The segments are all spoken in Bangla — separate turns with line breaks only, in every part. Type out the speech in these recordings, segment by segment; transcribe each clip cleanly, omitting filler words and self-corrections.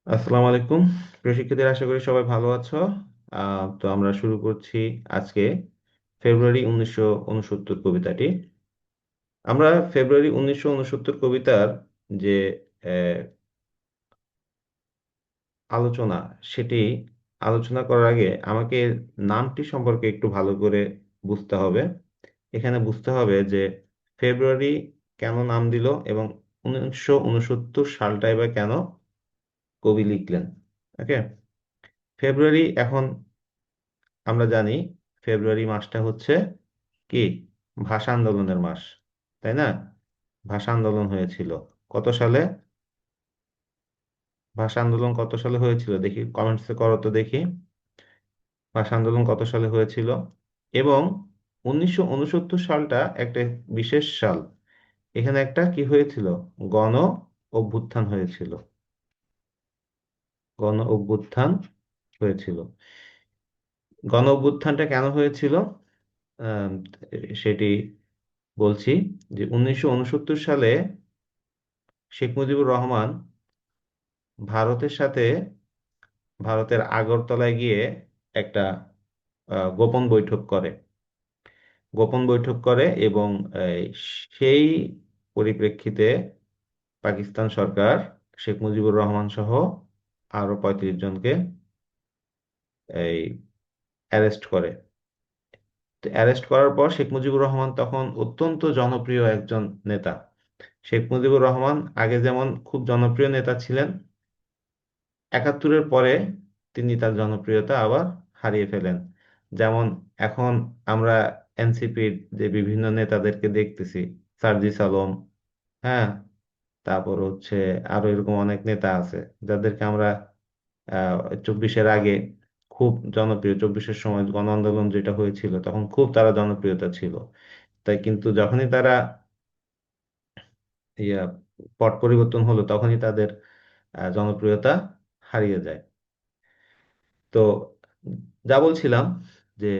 আসসালামু আলাইকুম। প্রিয় শিক্ষার্থীরা, আশা করি সবাই ভালো আছো। তো আমরা শুরু করছি আজকে ফেব্রুয়ারি 1969 কবিতাটি। আমরা ফেব্রুয়ারি 1969 কবিতার যে আহ, আলোচনা, সেটি আলোচনা করার আগে আমাকে নামটি সম্পর্কে একটু ভালো করে বুঝতে হবে। এখানে বুঝতে হবে যে ফেব্রুয়ারি কেন নাম দিল এবং 1969 সালটাই বা কেন কবি লিখলেন। ওকে, ফেব্রুয়ারি এখন আমরা জানি ফেব্রুয়ারি মাসটা হচ্ছে কি ভাষা আন্দোলনের মাস, তাই না? ভাষা আন্দোলন হয়েছিল কত সালে? ভাষা আন্দোলন কত সালে হয়েছিল দেখি, কমেন্টসে করো তো দেখি। ভাষা আন্দোলন কত সালে হয়েছিল? এবং 1969 সালটা একটা বিশেষ সাল। এখানে একটা কি হয়েছিল? গণ অভ্যুত্থান হয়েছিল। গণ অভ্যুত্থান হয়েছিল। গণ অভ্যুত্থানটা কেন হয়েছিল? আহ, সেটি বলছি যে 1969 সালে শেখ মুজিবুর রহমান ভারতের সাথে, ভারতের আগরতলায় গিয়ে একটা গোপন বৈঠক করে। গোপন বৈঠক করে এবং এই, সেই পরিপ্রেক্ষিতে পাকিস্তান সরকার শেখ মুজিবুর রহমান সহ আরো 35 জনকে এই অ্যারেস্ট করে। তো অ্যারেস্ট করার পর শেখ মুজিবুর রহমান তখন অত্যন্ত জনপ্রিয় একজন নেতা। শেখ মুজিবুর রহমান আগে যেমন খুব জনপ্রিয় নেতা ছিলেন, 71-এর পরে তিনি তার জনপ্রিয়তা আবার হারিয়ে ফেলেন। যেমন এখন আমরা এনসিপির যে বিভিন্ন নেতাদেরকে দেখতেছি, সার্জিস আলম, হ্যাঁ, তারপর হচ্ছে আরো এরকম অনেক নেতা আছে যাদেরকে আমরা 24-এর আগে খুব জনপ্রিয়, 24-এর সময় গণ আন্দোলন যেটা হয়েছিল তখন খুব তারা জনপ্রিয়তা ছিল। তাই কিন্তু যখনই তারা ইয়া পট পরিবর্তন হলো তখনই তাদের জনপ্রিয়তা হারিয়ে যায়। তো যা বলছিলাম যে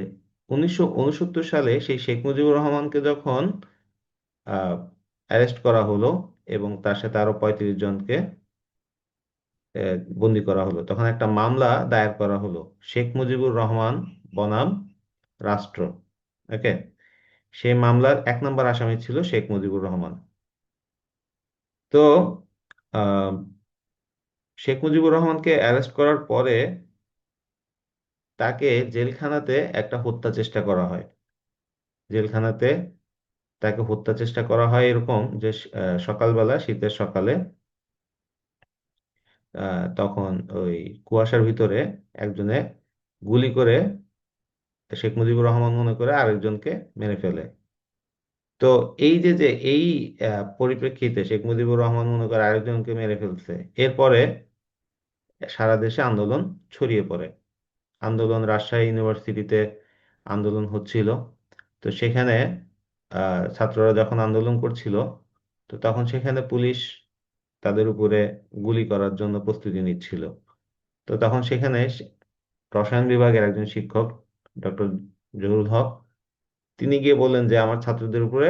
1969 সালে সেই শেখ মুজিবুর রহমানকে যখন অ্যারেস্ট করা হলো এবং তার সাথে আরো 35 জনকে বন্দি করা হলো, তখন একটা মামলা দায়ের করা হলো, শেখ মুজিবুর রহমান বনাম রাষ্ট্র। ওকে, সেই মামলার 1 নম্বর আসামি ছিল শেখ মুজিবুর রহমান। তো আহ, শেখ মুজিবুর রহমানকে অ্যারেস্ট করার পরে তাকে জেলখানাতে একটা হত্যা চেষ্টা করা হয়। জেলখানাতে তাকে হত্যা চেষ্টা করা হয় এরকম যে সকালবেলা, শীতের সকালে, তখন ওই কুয়াশার ভিতরে একজনে গুলি করে শেখ মুজিবুর রহমান মনে করে আরেকজনকে মেরে ফেলে। তো এই যে যে এই পরিপ্রেক্ষিতে শেখ মুজিবুর রহমান মনে করে আরেকজনকে মেরে ফেলছে, এরপরে সারা দেশে আন্দোলন ছড়িয়ে পড়ে। আন্দোলন রাজশাহী ইউনিভার্সিটিতে আন্দোলন হচ্ছিল। তো সেখানে ছাত্ররা যখন আন্দোলন করছিল, তো তখন সেখানে পুলিশ তাদের উপরে গুলি করার জন্য প্রস্তুতি নিচ্ছিল। তো তখন সেখানে রসায়ন বিভাগের একজন শিক্ষক, ডক্টর জহুরুল হক, তিনি গিয়ে বললেন যে আমার ছাত্রদের উপরে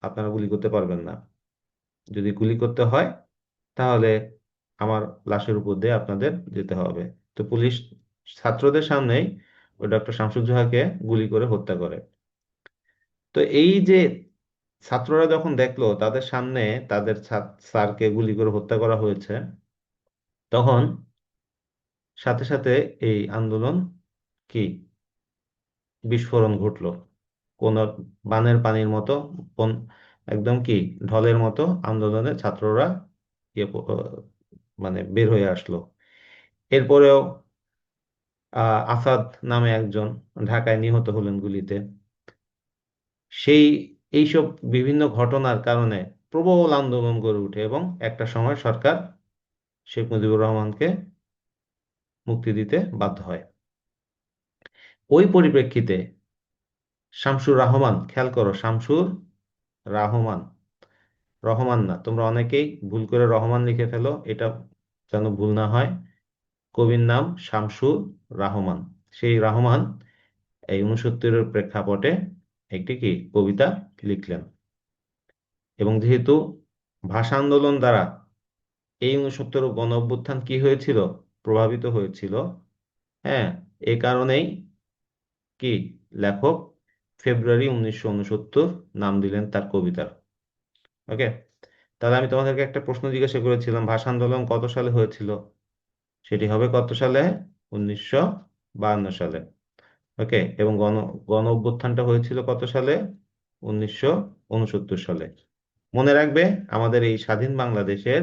আপনারা গুলি করতে পারবেন না। যদি গুলি করতে হয় তাহলে আমার লাশের উপর দিয়ে আপনাদের যেতে হবে। তো পুলিশ ছাত্রদের সামনেই ওই ডক্টর শামসুজ্জোহাকে গুলি করে হত্যা করে। তো এই যে ছাত্ররা যখন দেখলো তাদের সামনে তাদের স্যারকে গুলি করে হত্যা করা হয়েছে, তখন সাথে সাথে এই আন্দোলন কি বিস্ফোরণ ঘটলো। কোন বানের পানির মতো, কোন একদম কি ঢলের মতো আন্দোলনে ছাত্ররা মানে বের হয়ে আসলো। এরপরেও আসাদ নামে একজন ঢাকায় নিহত হলেন গুলিতে। সেই এইসব বিভিন্ন ঘটনার কারণে প্রবল আন্দোলন গড়ে ওঠে এবং একটা সময় সরকার শেখ মুজিবুর রহমানকে মুক্তি দিতে বাধ্য হয়। ওই পরিপ্রেক্ষিতে শামসুর রহমান, খেয়াল করো, শামসুর রহমান, রহমান না, তোমরা অনেকেই ভুল করে রহমান লিখে ফেলো, এটা যেন ভুল না হয়। কবির নাম শামসুর রহমান। সেই রহমান এই 69-এর প্রেক্ষাপটে একটি কি কবিতা লিখলেন। এবং যেহেতু ভাষা আন্দোলন দ্বারা এই 69 গণ অভ্যুত্থান কি হয়েছিল, প্রভাবিত হয়েছিল। হ্যাঁ, এই কারণেই কি লেখক ফেব্রুয়ারি 1969 নাম দিলেন তার কবিতার। ওকে, তাহলে আমি তোমাদেরকে একটা প্রশ্ন জিজ্ঞাসা করেছিলাম, ভাষা আন্দোলন কত সালে হয়েছিল? সেটি হবে কত সালে? 1952 সালে। ওকে, এবং গণ গণ অভ্যুত্থানটা হয়েছিল কত সালে? 1969 সালে। মনে রাখবে, আমাদের এই স্বাধীন বাংলাদেশের,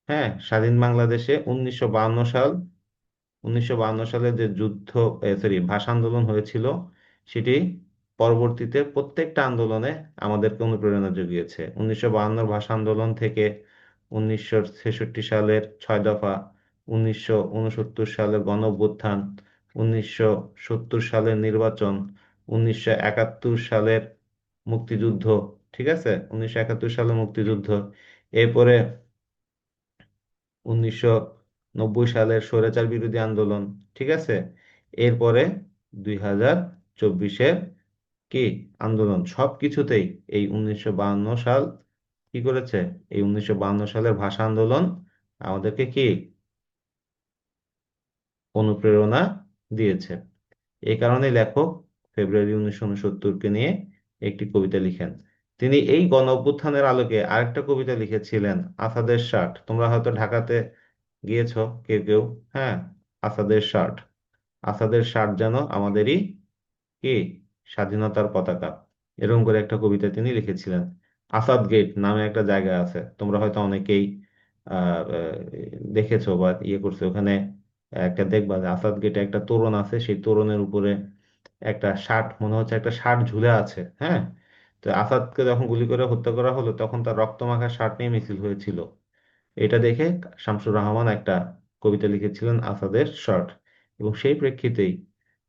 হ্যাঁ, স্বাধীন বাংলাদেশে 1952 সালে যে যুদ্ধ, সরি, ভাষা আন্দোলন হয়েছিল, সেটি পরবর্তীতে প্রত্যেকটা আন্দোলনে আমাদেরকে অনুপ্রেরণা জুগিয়েছে। 1952 ভাষা আন্দোলন থেকে 1966 সালের 6 দফা, 1969 সালের গণ অভ্যুত্থান, 1970 সালের নির্বাচন, 1971 সালের মুক্তিযুদ্ধ, ঠিক আছে, 1971 সালের মুক্তিযুদ্ধ, এরপরে 1990 সালের স্বৈরাচার বিরোধী আন্দোলন, ঠিক আছে, এরপরে 2024-এর কি আন্দোলন, সবকিছুতেই এই 1952 সাল কি করেছে? এই 1952 সালের ভাষা আন্দোলন আমাদেরকে কি অনুপ্রেরণা দিয়েছে। এই কারণে লেখক ফেব্রুয়ারি 1969-কে নিয়ে একটি কবিতা লিখেন। তিনি এই গণ অভ্যুত্থানের আলোকে আরেকটা কবিতা লিখেছিলেন, আসাদের শার্ট। তোমরা হয়তো ঢাকাতে গিয়েছো কেউ কেউ। হ্যাঁ, আসাদের শার্ট। আসাদের শার্ট যেন আমাদেরই কি স্বাধীনতার পতাকা, এরকম করে একটা কবিতা তিনি লিখেছিলেন। আসাদ গেট নামে একটা জায়গা আছে, তোমরা হয়তো অনেকেই দেখেছো বা ইয়ে করছো। ওখানে একটা দেখবা যে আসাদ গেটে একটা তোরণ আছে, সেই তোরণের উপরে একটা শার্ট, মনে হচ্ছে একটা শার্ট ঝুলে আছে। হ্যাঁ, তো আসাদকে যখন গুলি করে হত্যা করা হলো, তখন তার রক্তমাখা শার্ট নিয়ে মিছিল হয়েছিল। এটা দেখে শামসুর রহমান একটা কবিতা লিখেছিলেন, আসাদের শার্ট। এবং সেই প্রেক্ষিতেই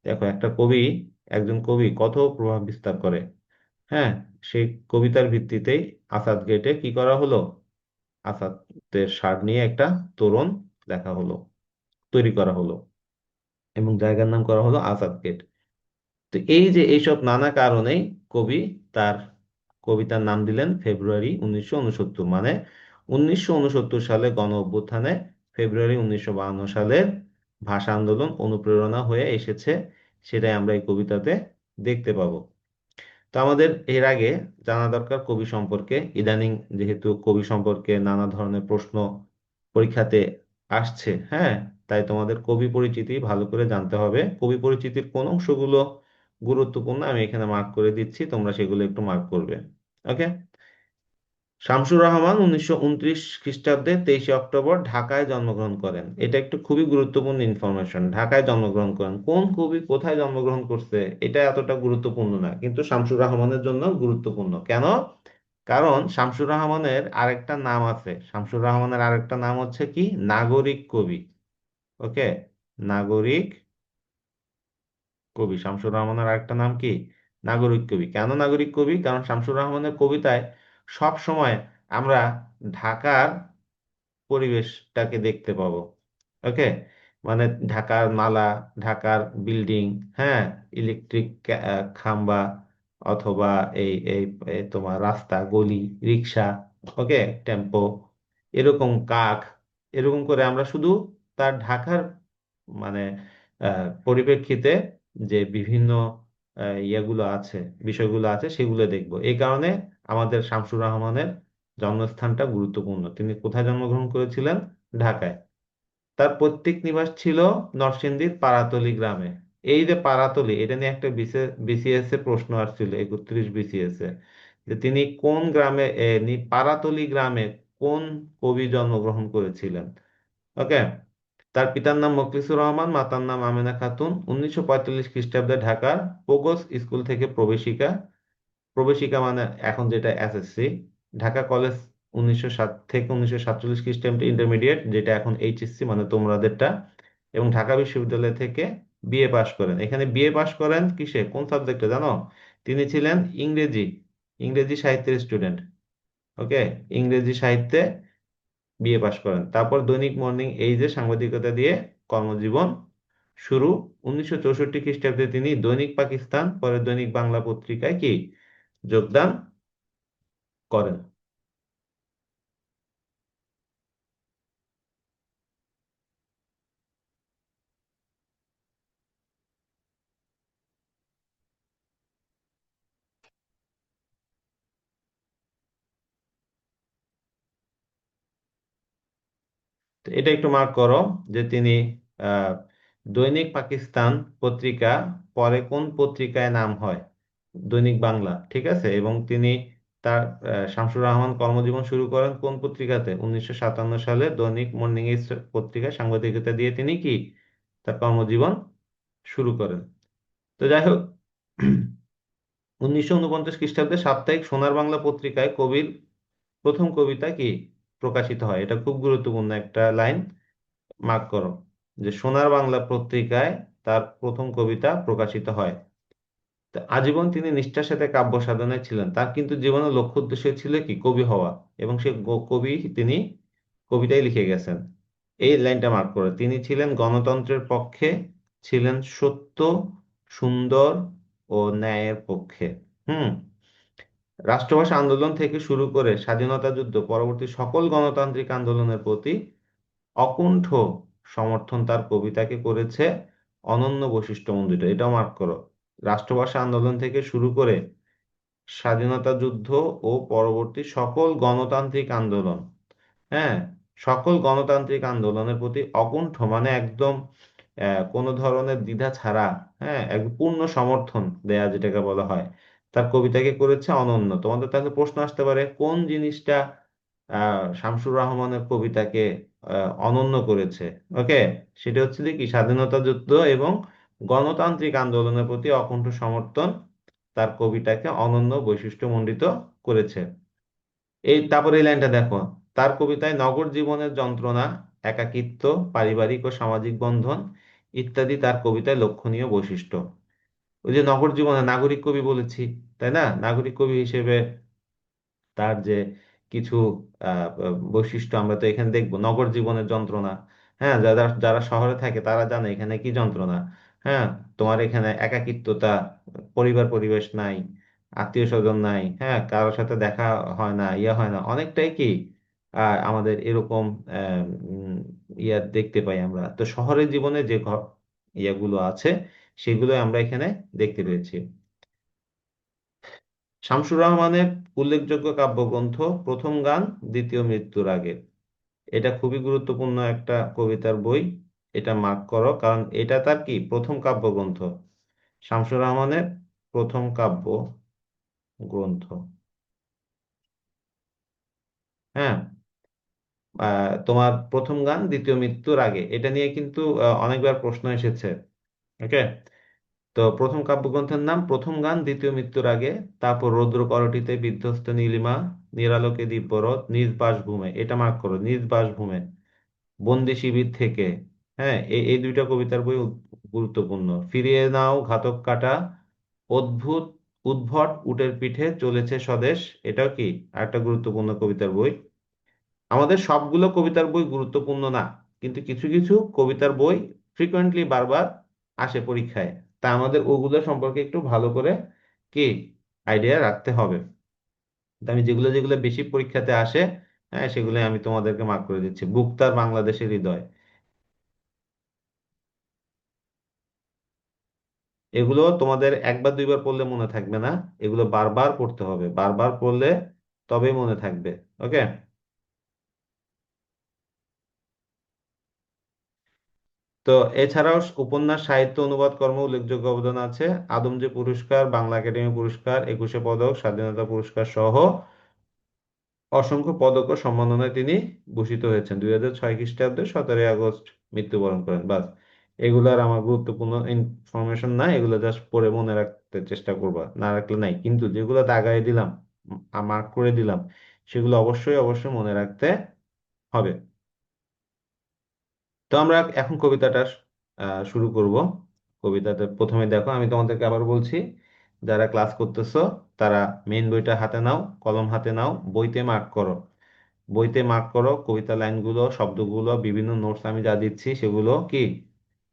দেখো, একটা কবি, একজন কবি কত প্রভাব বিস্তার করে। হ্যাঁ, সেই কবিতার ভিত্তিতেই আসাদ গেটে কি করা হলো? আসাদের শার্ট নিয়ে একটা তোরণ লেখা হলো, তৈরি করা হলো, এবং জায়গার নাম করা হলো আসাদ গেট। তো এই যে এইসব নানা কারণেই কবি তার কবিতার নাম দিলেন ফেব্রুয়ারি 1969, মানে 1969 সালে গণ অভ্যুত্থানে ফেব্রুয়ারি 1952 সালের ভাষা আন্দোলন অনুপ্রেরণা হয়ে এসেছে, সেটাই আমরা এই কবিতাতে দেখতে পাবো। তো আমাদের এর আগে জানা দরকার কবি সম্পর্কে। ইদানিং যেহেতু কবি সম্পর্কে নানা ধরনের প্রশ্ন পরীক্ষাতে আসছে, হ্যাঁ, তাই তোমাদের কবি পরিচিতি ভালো করে জানতে হবে। কবি পরিচিতির কোন অংশগুলো গুরুত্বপূর্ণ আমি এখানে মার্ক করে দিচ্ছি, তোমরা সেগুলো একটু মার্ক করবে। ওকে, শামসুর রহমান 1929 খ্রিস্টাব্দে 23 অক্টোবর ঢাকায় জন্মগ্রহণ করেন। এটা একটু খুবই গুরুত্বপূর্ণ ইনফরমেশন। ঢাকায় জন্মগ্রহণ করেন, কোন কবি কোথায় জন্মগ্রহণ করছে এটা এতটা গুরুত্বপূর্ণ না, কিন্তু শামসুর রহমানের জন্য গুরুত্বপূর্ণ। কেন? কারণ শামসুর রহমানের আরেকটা নাম আছে। শামসুর রহমানের আরেকটা নাম হচ্ছে কি, নাগরিক কবি। ওকে, নাগরিক কবি। শামসুর রহমানের আরেকটা নাম কি, নাগরিক কবি। কেন নাগরিক কবি? কারণ শামসুর রহমানের কবিতায় সব সময় আমরা ঢাকার পরিবেশটাকে দেখতে পাবো। ওকে, মানে ঢাকার নালা, ঢাকার বিল্ডিং, হ্যাঁ, ইলেকট্রিক খাম্বা, অথবা এই এই এই তোমার রাস্তা, গলি, রিক্সা, ওকে, টেম্পো, এরকম কাক, এরকম করে আমরা শুধু তার ঢাকার মানে পরিপ্রেক্ষিতে যে বিভিন্ন ইয়েগুলো আছে, বিষয়গুলো আছে, সেগুলো দেখবো। এই কারণে আমাদের শামসুর রহমানের জন্মস্থানটা গুরুত্বপূর্ণ। তিনি কোথায় জন্মগ্রহণ করেছিলেন? ঢাকায়। তার পৈতৃক নিবাস ছিল নরসিংদীর পাড়াতলী গ্রামে। এই যে পাড়াতলী, এটা নিয়ে একটা বিসিএস এ প্রশ্ন আসছিল, 31 বিসিএস এ, যে তিনি কোন গ্রামে, পাড়াতলী গ্রামে কোন কবি জন্মগ্রহণ করেছিলেন। ওকে, তার পিতার নাম মোখলেছুর রহমান, মাতার নাম আমেনা খাতুন। 1945 খ্রিস্টাব্দে ঢাকার পোগোস স্কুল থেকে প্রবেশিকা, প্রবেশিকা মানে এখন যেটা এসএসসি, ঢাকা কলেজ 1907 থেকে 1947 খ্রিস্টাব্দে ইন্টারমিডিয়েট, যেটা এখন এইচএসসি মানে তোমাদেরটা, এবং ঢাকা বিশ্ববিদ্যালয় থেকে বিএ পাশ করেন। এখানে বিএ পাশ করেন কিসে, কোন সাবজেক্টে জানো? তিনি ছিলেন ইংরেজি, ইংরেজি সাহিত্যের স্টুডেন্ট। ওকে, ইংরেজি সাহিত্যে বিএ পাশ করেন। তারপর দৈনিক মর্নিং এইজে সাংবাদিকতা দিয়ে কর্মজীবন শুরু। 1964 খ্রিস্টাব্দে তিনি দৈনিক পাকিস্তান, পরে দৈনিক বাংলা পত্রিকায় কি যোগদান করেন। এটা একটু মার্ক করো যে তিনি আহ, দৈনিক পাকিস্তান পত্রিকা পরে কোন পত্রিকায় নাম হয়? দৈনিক বাংলা, ঠিক আছে। এবং তিনি তার শামসুর রহমান কর্মজীবন শুরু করেন কোন পত্রিকাতে? 1957 সালে দৈনিক মর্নিং ইস্ট পত্রিকায় সাংবাদিকতা দিয়ে তিনি কি তার কর্মজীবন শুরু করেন। তো যাই হোক, 1949 খ্রিস্টাব্দে সাপ্তাহিক সোনার বাংলা পত্রিকায় কবির প্রথম কবিতা কি প্রকাশিত হয়? এটা খুব গুরুত্বপূর্ণ একটা লাইন, মার্ক করো যে সোনার বাংলা পত্রিকায় তার প্রথম কবিতা প্রকাশিত হয়। তো আজীবন তিনি নিষ্ঠার সাথে কাব্য সাধনায় ছিলেন, তার কিন্তু জীবনের লক্ষ্য উদ্দেশ্য ছিল কি কবি হওয়া, এবং সে কবি, তিনি কবিতায় লিখে গেছেন। এই লাইনটা মার্ক করে, তিনি ছিলেন গণতন্ত্রের পক্ষে, ছিলেন সত্য, সুন্দর ও ন্যায়ের পক্ষে। হুম। রাষ্ট্রভাষা আন্দোলন থেকে শুরু করে স্বাধীনতা যুদ্ধ পরবর্তী সকল গণতান্ত্রিক আন্দোলনের প্রতি অকুণ্ঠ সমর্থন তার কবিতাকে করেছে অনন্য বৈশিষ্ট্যমণ্ডিত। এটাও মার্ক করো। রাষ্ট্রভাষা আন্দোলন থেকে শুরু করে স্বাধীনতা যুদ্ধ ও পরবর্তী সকল গণতান্ত্রিক আন্দোলন, হ্যাঁ, সকল গণতান্ত্রিক আন্দোলনের প্রতি অকুণ্ঠ মানে একদম কোনো ধরনের দ্বিধা ছাড়া, হ্যাঁ, এক পূর্ণ সমর্থন দেয়া যেটাকে বলা হয়, তার কবিতাকে করেছে অনন্য। তোমাদের তাহলে প্রশ্ন আসতে পারে কোন জিনিসটা শামসুর রহমানের কবিতাকে অনন্য করেছে? ওকে, সেটা হচ্ছে যে কি স্বাধীনতা যুদ্ধ এবং গণতান্ত্রিক আন্দোলনের প্রতি অকুণ্ঠ সমর্থন তার কবিতাকে অনন্য বৈশিষ্ট্যমণ্ডিত করেছে। তারপরে এই লাইনটা দেখো, তার কবিতায় নগর জীবনের যন্ত্রণা, একাকিত্ব, পারিবারিক ও সামাজিক বন্ধন ইত্যাদি তার কবিতায় লক্ষণীয় বৈশিষ্ট্য। ওই যে নগর জীবনে নাগরিক কবি বলেছি, তাই না? নাগরিক কবি হিসেবে তার যে কিছু বৈশিষ্ট্য আমরা তো এখানে দেখবো, নগর জীবনের যন্ত্রণা। হ্যাঁ, যারা যারা শহরে থাকে তারা জানে এখানে কি যন্ত্রণা। হ্যাঁ, তোমার এখানে একাকিত্বতা, পরিবার পরিবেশ নাই, আত্মীয় স্বজন নাই, হ্যাঁ, কারোর সাথে দেখা হয় না, ইয়া হয় না, অনেকটাই কি আমাদের এরকম আহ, উম, ইয়া দেখতে পাই আমরা। তো শহরের জীবনে যে ইয়াগুলো আছে সেগুলো আমরা এখানে দেখতে পেয়েছি। শামসুর রহমানের উল্লেখযোগ্য কাব্যগ্রন্থ প্রথম গান, দ্বিতীয় মৃত্যুর আগে। এটা খুবই গুরুত্বপূর্ণ একটা কবিতার বই, এটা মার্ক করো, কারণ এটা তার কি প্রথম কাব্যগ্রন্থ, শামসুর রহমানের প্রথম কাব্য গ্রন্থ। হ্যাঁ, তোমার প্রথম গান দ্বিতীয় মৃত্যুর আগে, এটা নিয়ে কিন্তু অনেকবার প্রশ্ন এসেছে। ওকে, তো প্রথম কাব্যগ্রন্থের নাম প্রথম গান দ্বিতীয় মৃত্যুর আগে। তারপর রৌদ্র করটিতে বিধ্বস্ত নীলিমা, নিরালোকে দিব্যরথ, নিজ বাসভূমে, এটা মার্ক করো, নিজ বাসভূমে, বন্দি শিবির থেকে। হ্যাঁ, এই দুইটা কবিতার বই গুরুত্বপূর্ণ। ফিরিয়ে নাও ঘাতক কাটা, অদ্ভুত উদ্ভট উটের পিঠে চলেছে স্বদেশ, এটাও কি আরেকটা গুরুত্বপূর্ণ কবিতার বই। আমাদের সবগুলো কবিতার বই গুরুত্বপূর্ণ না, কিন্তু কিছু কিছু কবিতার বই ফ্রিকোয়েন্টলি বারবার আসে পরীক্ষায়, তা আমাদের ওগুলো সম্পর্কে একটু ভালো করে কি আইডিয়া রাখতে হবে। তো আমি যেগুলো যেগুলো বেশি পরীক্ষাতে আসে, হ্যাঁ, সেগুলো আমি তোমাদেরকে মার্ক করে দিচ্ছি। বুকতার বাংলাদেশের হৃদয়, এগুলো তোমাদের একবার দুইবার পড়লে মনে থাকবে না, এগুলো বারবার পড়তে হবে, বারবার পড়লে তবেই মনে থাকবে। ওকে, তো এছাড়াও উপন্যাস সাহিত্য অনুবাদ কর্ম উল্লেখযোগ্য অবদান আছে। আদমজী পুরস্কার, বাংলা একাডেমি পুরস্কার, একুশে পদক, স্বাধীনতা পুরস্কার সহ অসংখ্য পদক ও সম্মাননায় তিনি ভূষিত হয়েছেন। 2006 খ্রিস্টাব্দে 17 আগস্ট মৃত্যুবরণ করেন। বাস, এগুলার আমার গুরুত্বপূর্ণ ইনফরমেশন না, এগুলো জাস্ট পড়ে মনে রাখতে চেষ্টা করবা, না রাখলে নাই, কিন্তু যেগুলো দাগাই দিলাম, মার্ক করে দিলাম, সেগুলো অবশ্যই অবশ্যই মনে রাখতে হবে। তো আমরা এখন কবিতাটা শুরু করব। কবিতাতে প্রথমে দেখো, আমি তোমাদেরকে আবার বলছি, যারা ক্লাস করতেছো তারা মেইন বইটা হাতে নাও, কলম হাতে নাও, বইতে মার্ক করো। বইতে মার্ক করো কবিতা লাইনগুলো, শব্দগুলো, বিভিন্ন নোটস আমি যা দিচ্ছি সেগুলো কি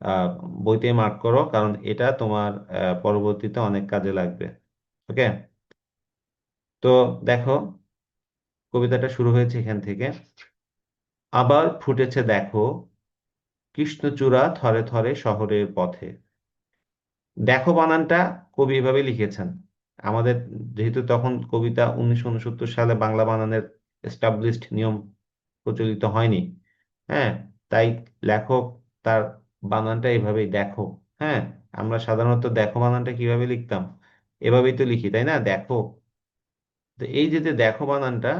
আহ, বইতে মার্ক করো, কারণ এটা তোমার পরবর্তীতে অনেক কাজে লাগবে। ওকে, তো দেখো, কবিতাটা শুরু হয়েছে এখান থেকে। আবার ফুটেছে দেখো কৃষ্ণচূড়া থরে থরে শহরের পথে। দেখো বানানটা কবি এভাবে লিখেছেন। আমাদের যেহেতু তখন কবিতা 1969 সালে বাংলা বানানের এস্টাবলিশড নিয়ম প্রচলিত হয়নি, হ্যাঁ, তাই লেখক তার বানানটা এইভাবেই দেখো। হ্যাঁ, আমরা সাধারণত দেখো বানানটা কিভাবে লিখতাম, এভাবেই তো লিখি তাই না, দেখো। তো এই যে যে দেখো বানানটা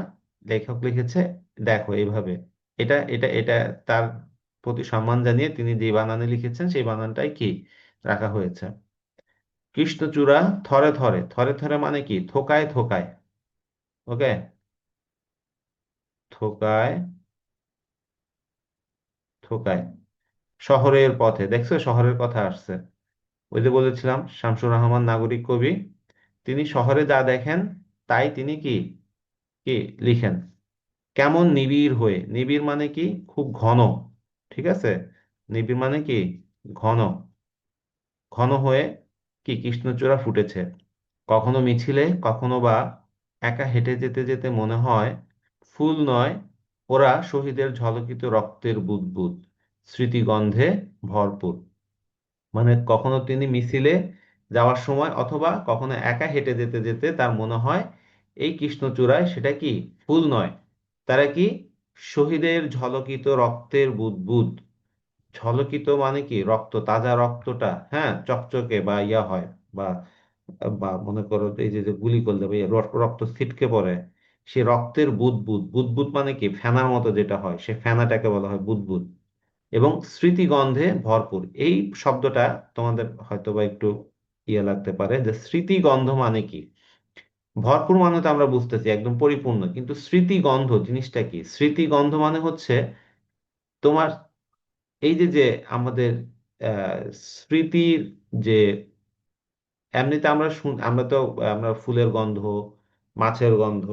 লেখক লিখেছে দেখো এইভাবে, এটা এটা এটা তার প্রতি সম্মান জানিয়ে তিনি যে বানানে লিখেছেন সেই বানানটাই কি রাখা হয়েছে। কৃষ্ণচূড়া থরে থরে, থরে থরে মানে কি থোকায় থোকায়। ওকে, থোকায় থোকায়। শহরের পথে, দেখছো শহরের কথা আসছে। ওই যে বলেছিলাম শামসুর রহমান নাগরিক কবি, তিনি শহরে যা দেখেন তাই তিনি কি কি লিখেন। কেমন নিবিড় হয়ে, নিবিড় মানে কি খুব ঘন, ঠিক আছে, নিবিড় মানে কি ঘন, ঘন হয়ে কি কৃষ্ণচূড়া ফুটেছে। কখনো মিছিলে, কখনো বা একা হেঁটে যেতে যেতে মনে হয় ফুল নয়, ওরা শহীদের ঝলকিত রক্তের বুদবুদ, স্মৃতিগন্ধে ভরপুর। মানে কখনো তিনি মিছিলে যাওয়ার সময় অথবা কখনো একা হেঁটে যেতে যেতে তার মনে হয় এই কৃষ্ণচূড়ায় সেটা কি ফুল নয়, তারা কি শহীদের ঝলকিত রক্তের বুদবুদ। ঝলকিত মানে কি রক্ত, তাজা রক্তটা হ্যাঁ চকচকে বা ইয়া হয়, বা বা মনে করো এই যে যে গুলি করলে বা রক্ত ছিটকে পড়ে, সে রক্তের বুদবুদ, বুদবুদ মানে কি ফেনার মতো যেটা হয় সে ফেনাটাকে বলা হয় বুদবুদ। এবং স্মৃতিগন্ধে ভরপুর, এই শব্দটা তোমাদের হয়তো বা একটু ইয়ে লাগতে পারে যে স্মৃতিগন্ধ মানে কি। ভরপুর মানে তো আমরা বুঝতেছি একদম পরিপূর্ণ, কিন্তু স্মৃতিগন্ধ জিনিসটা কি, স্মৃতিগন্ধ মানে হচ্ছে তোমার এই যে যে আমাদের স্মৃতির যে, এমনিতে আমরা আমরা তো আমরা ফুলের গন্ধ, মাছের গন্ধ,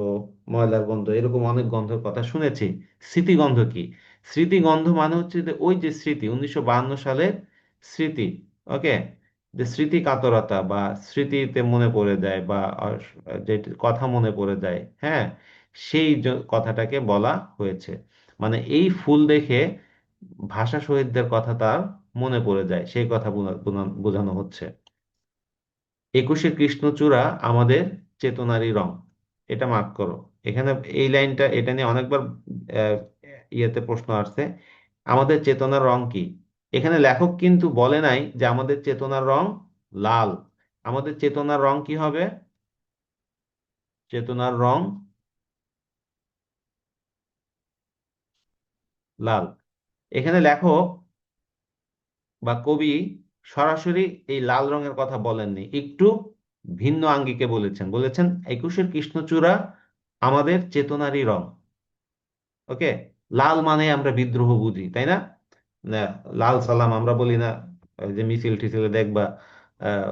ময়লার গন্ধ, এরকম অনেক গন্ধের কথা শুনেছি। স্মৃতিগন্ধ কি, স্মৃতিগন্ধ মানে হচ্ছে যে ওই যে স্মৃতি 1952 সালের স্মৃতি। ওকে, যে স্মৃতি কাতরতা বা স্মৃতিতে মনে পড়ে যায় বা যে কথা মনে পড়ে যায়, হ্যাঁ, সেই কথাটাকে বলা হয়েছে। মানে এই ফুল দেখে ভাষা শহীদদের কথা তার মনে পড়ে যায়, সেই কথা বোঝানো হচ্ছে। একুশে কৃষ্ণচূড়া আমাদের চেতনারই রং, এটা মার্ক করো। এখানে এই লাইনটা এটা নিয়ে অনেকবার আহ, ইয়েতে প্রশ্ন আসছে, আমাদের চেতনার রং কি। এখানে লেখক কিন্তু বলে নাই যে আমাদের চেতনার রং লাল। আমাদের চেতনার রং কি হবে, চেতনার রং লাল। এখানে লেখক বা কবি সরাসরি এই লাল রঙের কথা বলেননি, একটু ভিন্ন আঙ্গিকে বলেছেন, বলেছেন একুশের কৃষ্ণচূড়া আমাদের চেতনারই রং। ওকে, লাল মানে আমরা বিদ্রোহ বুঝি তাই না, না, লাল সালাম আমরা বলি না, ওই যে মিছিল টিছিলে দেখবা আহ,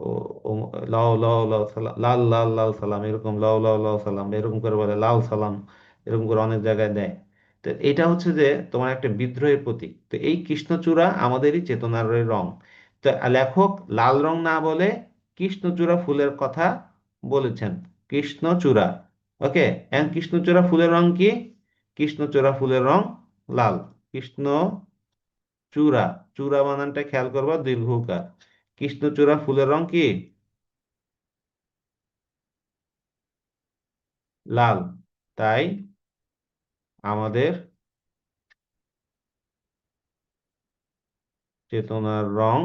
ও ও লাও লাও লাও সালাম, লাল লাল লাল সালাম, এরকম লাও লাও লাও সালাম এরকম করে বলে লাল সালাম, এরকম করে অনেক জায়গায় দেয়। তো এটা হচ্ছে যে তোমার একটা বিদ্রোহের প্রতীক। তো এই কৃষ্ণচূড়া আমাদেরই চেতনার রং। তো লেখক লাল রং না বলে কৃষ্ণচূড়া ফুলের কথা বলেছেন, কৃষ্ণচূড়া। ওকে, এখন কৃষ্ণচূড়া ফুলের রং কি, কৃষ্ণচূড়া ফুলের রং লাল। কৃষ্ণ চূড়া, চূড়া বানানটা খেয়াল করবা দীর্ঘকার। কৃষ্ণচূড়া ফুলের রং কি লাল, তাই আমাদের চেতনার রং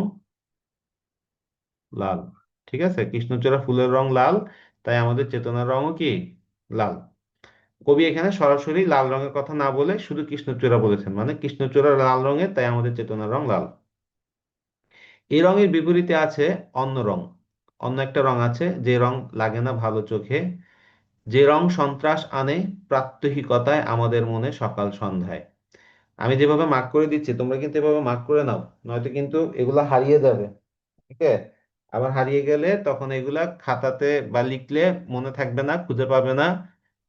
লাল। ঠিক আছে, কৃষ্ণচূড়া ফুলের রং লাল, তাই আমাদের চেতনার রঙও কি লাল। কবি এখানে সরাসরি লাল রঙের কথা না বলে শুধু কৃষ্ণচূড়া বলেছেন, মানে কৃষ্ণচূড়া লাল রঙের তাই আমাদের চেতনার রং লাল। এই রঙের বিপরীতে আছে অন্য রং, অন্য একটা রং আছে যে রং লাগে না ভালো চোখে, যে রং সন্ত্রাস আনে প্রাত্যহিকতায় আমাদের মনে সকাল সন্ধ্যায়। আমি যেভাবে মার্ক করে দিচ্ছি তোমরা কিন্তু এভাবে মার্ক করে নাও, নয়তো কিন্তু এগুলা হারিয়ে যাবে। ঠিক আছে, আবার হারিয়ে গেলে তখন এগুলা খাতাতে বা লিখলে মনে থাকবে না, খুঁজে পাবে না।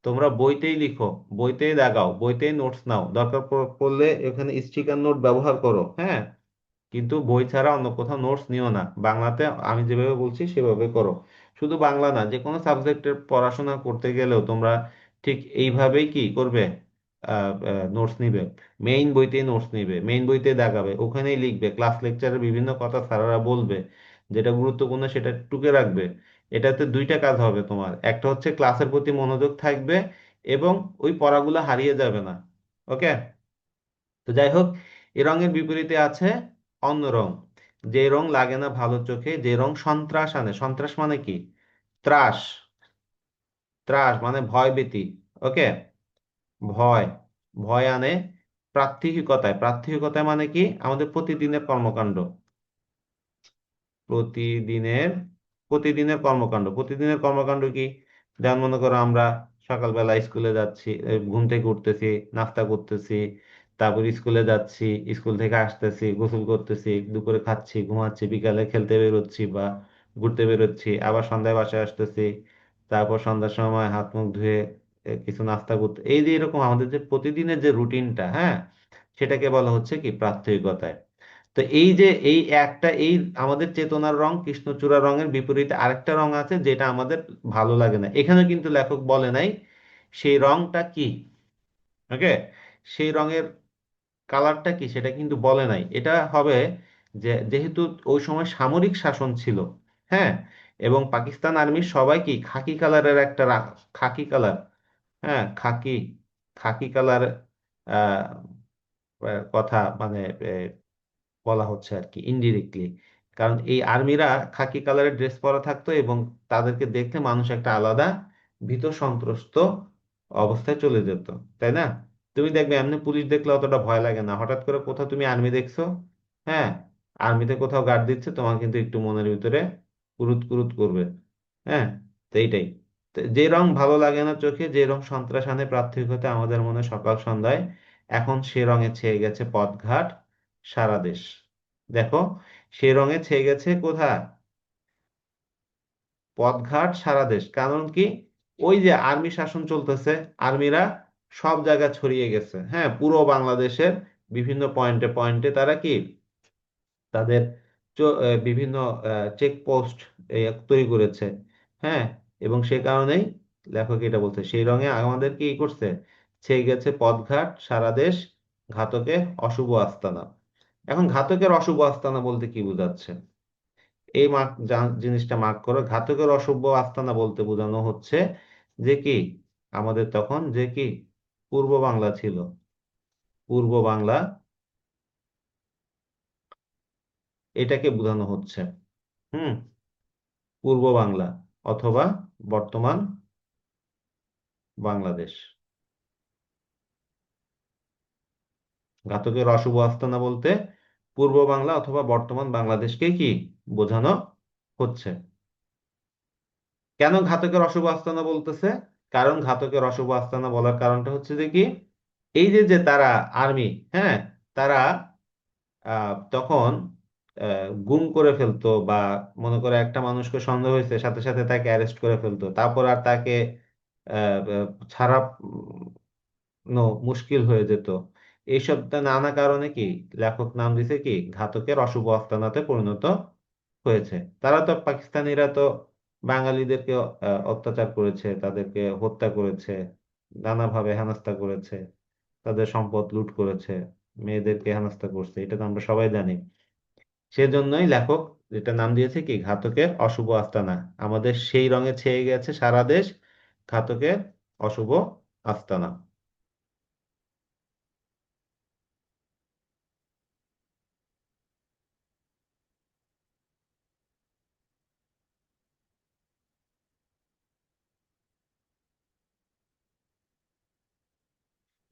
তোমরা বইতেই লিখো, বইতেই দাগাও, বইতেই নোটস নাও, দরকার পড়লে এখানে স্টিকার নোট ব্যবহার করো, হ্যাঁ, কিন্তু বই ছাড়া অন্য কোথাও নোটস নিও না। বাংলাতে আমি যেভাবে বলছি সেভাবে করো। শুধু বাংলা না, যে কোনো সাবজেক্টের পড়াশোনা করতে গেলেও তোমরা ঠিক এইভাবেই কি করবে, নোটস নিবে। মেইন বইতেই নোটস নিবে, মেইন বইতে দেখাবে, ওখানেই লিখবে, ক্লাস লেকচারের বিভিন্ন কথা স্যারেরা বলবে, যেটা গুরুত্বপূর্ণ সেটা টুকে রাখবে। এটাতে দুইটা কাজ হবে তোমার, একটা হচ্ছে ক্লাসের প্রতি মনোযোগ থাকবে এবং ওই পড়াগুলো হারিয়ে যাবে না। ওকে, তো যাই হোক, এই রঙের বিপরীতে আছে অন্য রং। যে রং লাগে না ভালো চোখে, যে রং সন্ত্রাস আনে। সন্ত্রাস মানে কি? ত্রাস। ত্রাস মানে ভয় ভীতি। ওকে। ভয়। ভয় আনে প্রাত্যহিকতায়। প্রাত্যহিকতায় মানে কি? আমাদের প্রতিদিনের কর্মকাণ্ড। প্রতিদিনের প্রতিদিনের কর্মকাণ্ড। প্রতিদিনের কর্মকাণ্ড কি? যেমন মনে করো আমরা সকালবেলা স্কুলে যাচ্ছি, ঘুম থেকে উঠতেছি, নাস্তা করতেছি, তারপর স্কুলে যাচ্ছি, স্কুল থেকে আসতেছি, গোসল করতেছি, দুপুরে খাচ্ছি, ঘুমাচ্ছি, বিকালে খেলতে বেরোচ্ছি বা ঘুরতে বেরোচ্ছি, আবার সন্ধ্যায় বাসায় আসতেছি, তারপর সন্ধ্যার সময় হাত মুখ ধুয়ে কিছু নাস্তা করতে, এই যে এরকম আমাদের যে প্রতিদিনের যে রুটিনটা, হ্যাঁ, সেটাকে বলা হচ্ছে কি? প্রাত্যহিকতায়। তো এই যে এই একটা এই আমাদের চেতনার রং কৃষ্ণচূড়া রঙের বিপরীতে আরেকটা রং আছে যেটা আমাদের ভালো লাগে না। এখানে কিন্তু লেখক বলে নাই সেই রংটা কি। ওকে। সেই রঙের কালারটা কি সেটা কিন্তু বলে নাই। এটা হবে যে যেহেতু ওই সময় সামরিক শাসন ছিল, হ্যাঁ, এবং পাকিস্তান আর্মির সবাই কি খাকি কালারের একটা খাকি কালার, হ্যাঁ, খাকি, খাকি কালার আহ কথা মানে বলা হচ্ছে আর কি ইনডিরেক্টলি। কারণ এই আর্মিরা খাকি কালারের ড্রেস পরা থাকতো এবং তাদেরকে দেখলে মানুষ একটা আলাদা ভীত সন্ত্রস্ত অবস্থায় চলে যেত, তাই না? তুমি দেখবে এমনি পুলিশ দেখলে অতটা ভয় লাগে না, হঠাৎ করে কোথাও তুমি আর্মি দেখছো, হ্যাঁ, আর্মিতে কোথাও গার্ড দিচ্ছে, তোমার কিন্তু একটু মনের ভিতরে কুরুত কুরুত করবে। হ্যাঁ। তো এইটাই। তো যে রং ভালো লাগে না চোখে, যে রং সন্ত্রাস আনে প্রাথমিকতে আমাদের মনে সকাল সন্ধ্যায়, এখন সে রঙে ছেয়ে গেছে পথঘাট সারা দেশ। দেখো, সে রঙে ছেয়ে গেছে কোথায়? পথঘাট সারা দেশ। কারণ কি? ওই যে আর্মি শাসন চলতেছে, আর্মিরা সব জায়গায় ছড়িয়ে গেছে, হ্যাঁ, পুরো বাংলাদেশের বিভিন্ন পয়েন্টে পয়েন্টে তারা কি তাদের বিভিন্ন চেকপোস্ট তৈরি করেছে, হ্যাঁ, এবং সে কারণেই লেখক এটা বলছে সেই রঙে আমাদের কি করছে? ছেয়ে গেছে পথঘাট সারা দেশ, ঘাতকে অশুভ আস্তানা। এখন ঘাতকের অশুভ আস্তানা বলতে কি বোঝাচ্ছে? এই মার্ক, জিনিসটা মার্ক করো, ঘাতকের অশুভ আস্তানা বলতে বোঝানো হচ্ছে যে কি আমাদের তখন যে কি পূর্ব বাংলা ছিল, পূর্ব বাংলা, এটাকে বোঝানো হচ্ছে। হুম। পূর্ব বাংলা অথবা বর্তমান বাংলাদেশ। ঘাতকের অশুভ আস্তানা বলতে পূর্ব বাংলা অথবা বর্তমান বাংলাদেশকে কি বোঝানো হচ্ছে। কেন ঘাতকের অশুভ আস্তানা বলতেছে? কারণ ঘাতকের অশুভ আস্তানা বলার কারণটা হচ্ছে যে কি, এই যে যে তারা আর্মি, হ্যাঁ, তারা তখন গুম করে ফেলতো বা মনে করে একটা মানুষকে সন্দেহ হয়েছে সাথে সাথে তাকে অ্যারেস্ট করে ফেলতো, তারপর আর তাকে ছাড়া নো মুশকিল হয়ে যেত। এইসব নানা কারণে কি লেখক নাম দিছে কি ঘাতকের অশুভ আস্তানাতে পরিণত হয়েছে। তারা তো পাকিস্তানিরা তো বাঙালিদেরকে অত্যাচার করেছে, তাদেরকে হত্যা করেছে, নানাভাবে হেনস্থা করেছে, তাদের সম্পদ লুট করেছে, মেয়েদেরকে হেনস্থা করছে, এটা তো আমরা সবাই জানি। সেজন্যই লেখক এটা নাম দিয়েছে কি ঘাতকের অশুভ আস্তানা। আমাদের সেই রঙে ছেয়ে গেছে সারা দেশ, ঘাতকের অশুভ আস্তানা।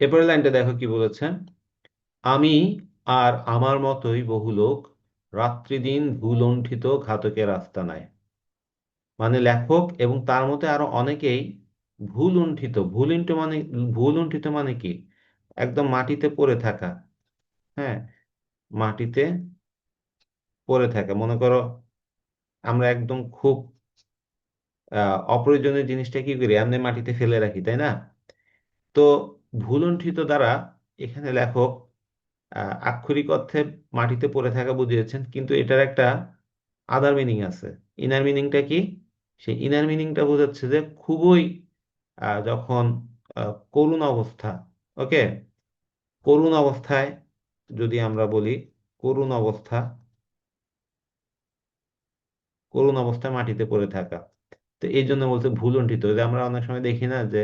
এরপরের লাইনটা দেখো কি বলেছে। আমি আর আমার মতোই বহু লোক রাত্রিদিন ভুলুণ্ঠিত ঘাতকের আস্তানায়। মানে লেখক এবং তার মতে আরো অনেকেই ভুলুণ্ঠিত। ভুলুণ্ঠিত মানে কি? একদম মাটিতে পড়ে থাকা, হ্যাঁ, মাটিতে পড়ে থাকা। মনে করো আমরা একদম খুব অপ্রয়োজনীয় জিনিসটা কি করি, এমনি মাটিতে ফেলে রাখি, তাই না? তো ভুলুণ্ঠিত দ্বারা এখানে লেখক আক্ষরিক অর্থে মাটিতে পড়ে থাকা বুঝিয়েছেন, কিন্তু এটার একটা আদার মিনিং আছে। ইনার মিনিংটা কি? সেই ইনার মিনিংটা বোঝাচ্ছে যে খুবই যখন করুণ অবস্থা, ওকে, করুণ অবস্থায়, যদি আমরা বলি করুণ অবস্থা, করুণ অবস্থায় মাটিতে পড়ে থাকা। তো এই জন্য বলছে ভুলুণ্ঠিত। যে আমরা অনেক সময় দেখি না যে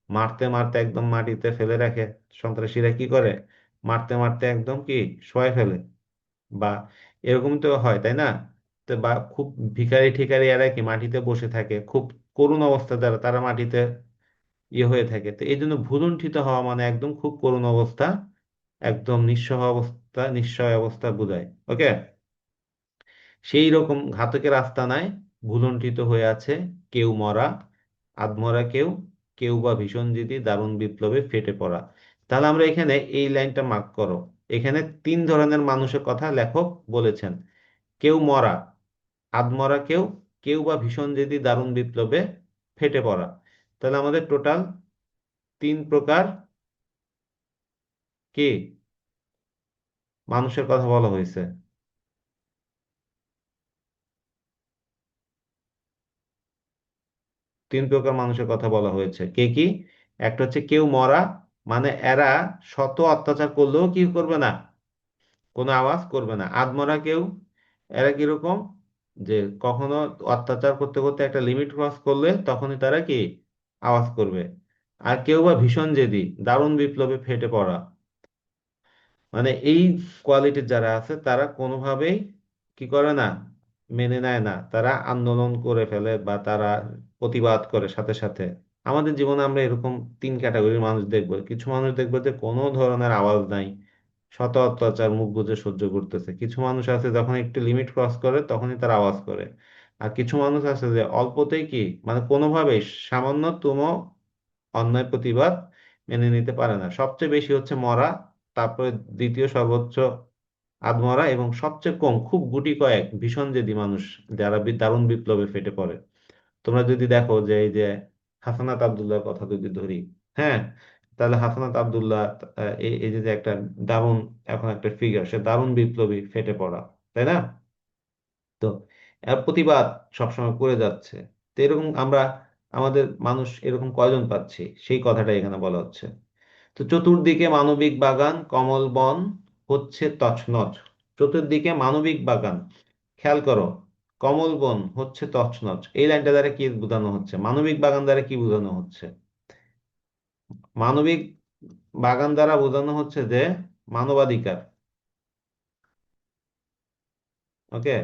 মারতে মারতে একদম মাটিতে ফেলে রাখে, সন্ত্রাসীরা কি করে, মারতে মারতে একদম কি শোয়াই ফেলে, বা এরকম তো হয় তাই না? তো বা খুব ভিখারি ঠিকারি এরা কি মাটিতে বসে থাকে, খুব করুণ অবস্থা, দ্বারা তারা মাটিতে হয়ে থাকে। তো এই জন্য ভূলুণ্ঠিত হওয়া মানে একদম খুব করুণ অবস্থা, একদম নিঃসহায় অবস্থা বোঝায়। ওকে, সেই রকম ঘাতকের আস্তানায় ভুলুণ্ঠিত হয়ে আছে কেউ মরা, আধমরা কেউ, কেউ বা ভীষণ জিদি দারুণ বিপ্লবে ফেটে পড়া। তাহলে আমরা এখানে এই লাইনটা মার্ক করো। এখানে তিন ধরনের মানুষের কথা লেখক বলেছেন: কেউ মরা, আধমরা কেউ, কেউ বা ভীষণ জেদি দারুণ বিপ্লবে ফেটে পড়া। তাহলে আমাদের টোটাল তিন প্রকার কি মানুষের কথা বলা হয়েছে। তিন প্রকার মানুষের কথা বলা হয়েছে, কে কি? একটা হচ্ছে কেউ মরা, মানে এরা শত অত্যাচার করলেও কি করবে না, কোনো আওয়াজ করবে না। আধমরা কেউ, এরা কিরকম, যে কখনো অত্যাচার করতে করতে একটা লিমিট ক্রস করলে তখনই তারা কি আওয়াজ করবে। আর কেউ বা ভীষণ জেদি দারুণ বিপ্লবে ফেটে পড়া, মানে এই কোয়ালিটির যারা আছে তারা কোনোভাবেই কি করে না, মেনে নেয় না, তারা আন্দোলন করে ফেলে বা তারা প্রতিবাদ করে সাথে সাথে। আমাদের জীবনে আমরা এরকম তিন ক্যাটাগরির মানুষ দেখবো। কিছু মানুষ দেখবো যে কোনো ধরনের আওয়াজ নাই, শত অত্যাচার মুখ বুজে সহ্য করতেছে। কিছু মানুষ আছে যখন একটু লিমিট ক্রস করে তখনই তারা আওয়াজ করে। আর কিছু মানুষ আছে যে অল্পতেই কি, মানে কোনোভাবেই সামান্যতম অন্যায় প্রতিবাদ মেনে নিতে পারে না। সবচেয়ে বেশি হচ্ছে মরা, তারপরে দ্বিতীয় সর্বোচ্চ আধমরা, এবং সবচেয়ে কম খুব গুটি কয়েক ভীষণ জেদি মানুষ যারা দারুণ বিপ্লবে ফেটে পড়ে। তোমরা যদি দেখো যে এই যে হাসানাত আব্দুল্লাহর কথা যদি ধরি, হ্যাঁ, তাহলে হাসানাত আব্দুল্লাহ এই যে যে একটা দারুণ, এখন একটা ফিগার, সে দারুণ বিপ্লবী ফেটে পড়া, তাই না? তো এর প্রতিবাদ সবসময় করে যাচ্ছে। তো এরকম আমরা আমাদের মানুষ এরকম কয়জন পাচ্ছি, সেই কথাটা এখানে বলা হচ্ছে। তো চতুর্দিকে মানবিক বাগান কমল বন হচ্ছে তছনছ। চতুর্দিকে মানবিক বাগান, খেয়াল করো, কমল বন হচ্ছে তছনছ, এই লাইনটা দ্বারা কি বোঝানো হচ্ছে? মানবিক বাগান দ্বারা কি বোঝানো হচ্ছে? মানবিক বাগান দ্বারা বোঝানো হচ্ছে যে মানবাধিকার। ওকে,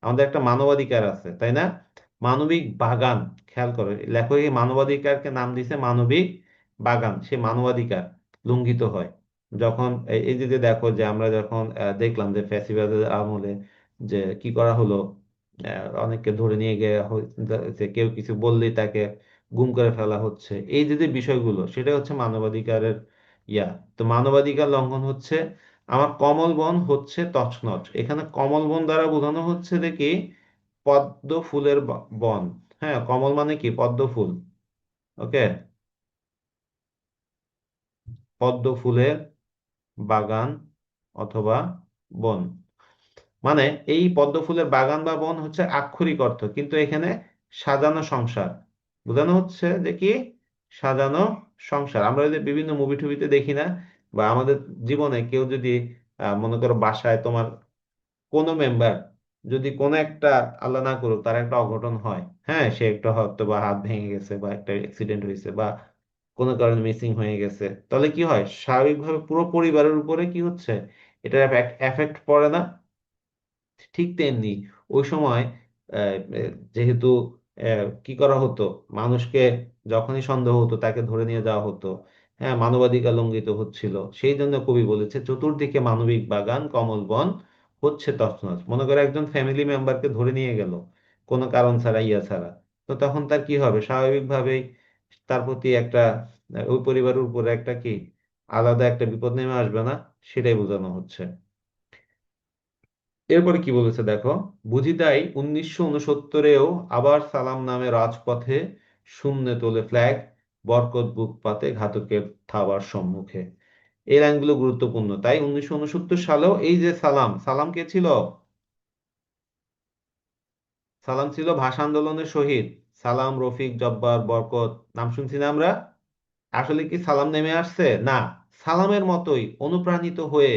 আমাদের একটা মানবাধিকার আছে তাই না? মানবিক বাগান, খেয়াল করো, লেখক এই মানবাধিকারকে নাম দিছে মানবিক বাগান। সে মানবাধিকার লঙ্ঘিত হয় যখন এই যে যে দেখো যে আমরা যখন দেখলাম যে ফ্যাসিবাদের আমলে যে কি করা হলো, অনেককে ধরে নিয়ে গিয়ে যে কেউ কিছু বললেই তাকে গুম করে ফেলা হচ্ছে। এই যে যে বিষয়গুলো, সেটা হচ্ছে মানবাধিকারের ইয়া। তো মানবাধিকার লঙ্ঘন হচ্ছে। আমার কমল বন হচ্ছে তছনছ, এখানে কমল বন দ্বারা বোঝানো হচ্ছে যে কি, পদ্ম ফুলের বন। হ্যাঁ, কমল মানে কি, পদ্ম ফুল। ওকে, পদ্ম ফুলের বাগান অথবা বন, মানে এই পদ্ম ফুলের বাগান বা বন হচ্ছে আক্ষরিক অর্থ, কিন্তু এখানে সাজানো সংসার বোঝানো হচ্ছে যে কি, সাজানো সংসার। আমরা যে বিভিন্ন মুভি টুভিতে দেখি না, বা আমাদের জীবনে কেউ যদি মনে করো বাসায় তোমার কোনো মেম্বার যদি কোনো একটা, আল্লাহ না করুক, তার একটা অঘটন হয়, হ্যাঁ, সে একটা হয়তো বা হাত ভেঙে গেছে বা একটা অ্যাক্সিডেন্ট হয়েছে বা কোনো কারণে মিসিং হয়ে গেছে, তাহলে কি হয়, স্বাভাবিকভাবে পুরো পরিবারের উপরে কি হচ্ছে, এটার এফেক্ট পড়ে না? ঠিক তেমনি ওই সময় যেহেতু কি করা হতো, মানুষকে যখনই সন্দেহ হতো তাকে ধরে নিয়ে যাওয়া হতো, হ্যাঁ, মানবাধিকার লঙ্ঘিত হচ্ছিল। সেই জন্য কবি বলেছে চতুর্দিকে মানবিক বাগান কমল বন হচ্ছে তছনছ। মনে করে একজন ফ্যামিলি মেম্বারকে ধরে নিয়ে গেল কোনো কারণ ছাড়া, ইয়া ছাড়া, তো তখন তার কি হবে, স্বাভাবিকভাবেই তার প্রতি একটা ওই পরিবারের উপরে একটা কি আলাদা একটা বিপদ নেমে আসবে না? সেটাই বোঝানো হচ্ছে। এরপরে কি বলেছে দেখো, বুঝি তাই 1969-এও আবার সালাম নামে রাজপথে শূন্যে তোলে ফ্ল্যাগ, বরকত বুক পাতে ঘাতকের থাবার সম্মুখে। এই লাইনগুলো গুরুত্বপূর্ণ। তাই 1969 সালেও এই যে সালাম, সালাম কে ছিল? সালাম ছিল ভাষা আন্দোলনের শহীদ। সালাম, রফিক, জব্বার, বরকত, নাম শুনছি না আমরা? আসলে কি সালাম নেমে আসছে না, সালামের মতোই অনুপ্রাণিত হয়ে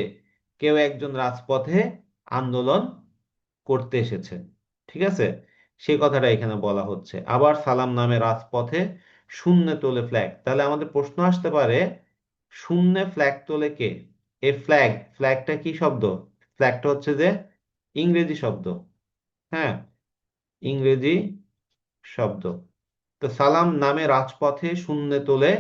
কেউ একজন রাজপথে আন্দোলন করতে এসেছে। ঠিক আছে, সেই কথাটা এখানে বলা হচ্ছে। আবার সালাম নামে রাজপথে শূন্যে তোলে ফ্ল্যাগ। তাহলে আমাদের প্রশ্ন আসতে পারে, শূন্যে ফ্ল্যাগ তোলে কে? এ ফ্ল্যাগ, ফ্ল্যাগটা কি শব্দ? ফ্ল্যাগটা হচ্ছে যে ইংরেজি শব্দ। হ্যাঁ, ইংরেজি শব্দ। তো সালাম নামে রাজপথে শূন্যে তোলে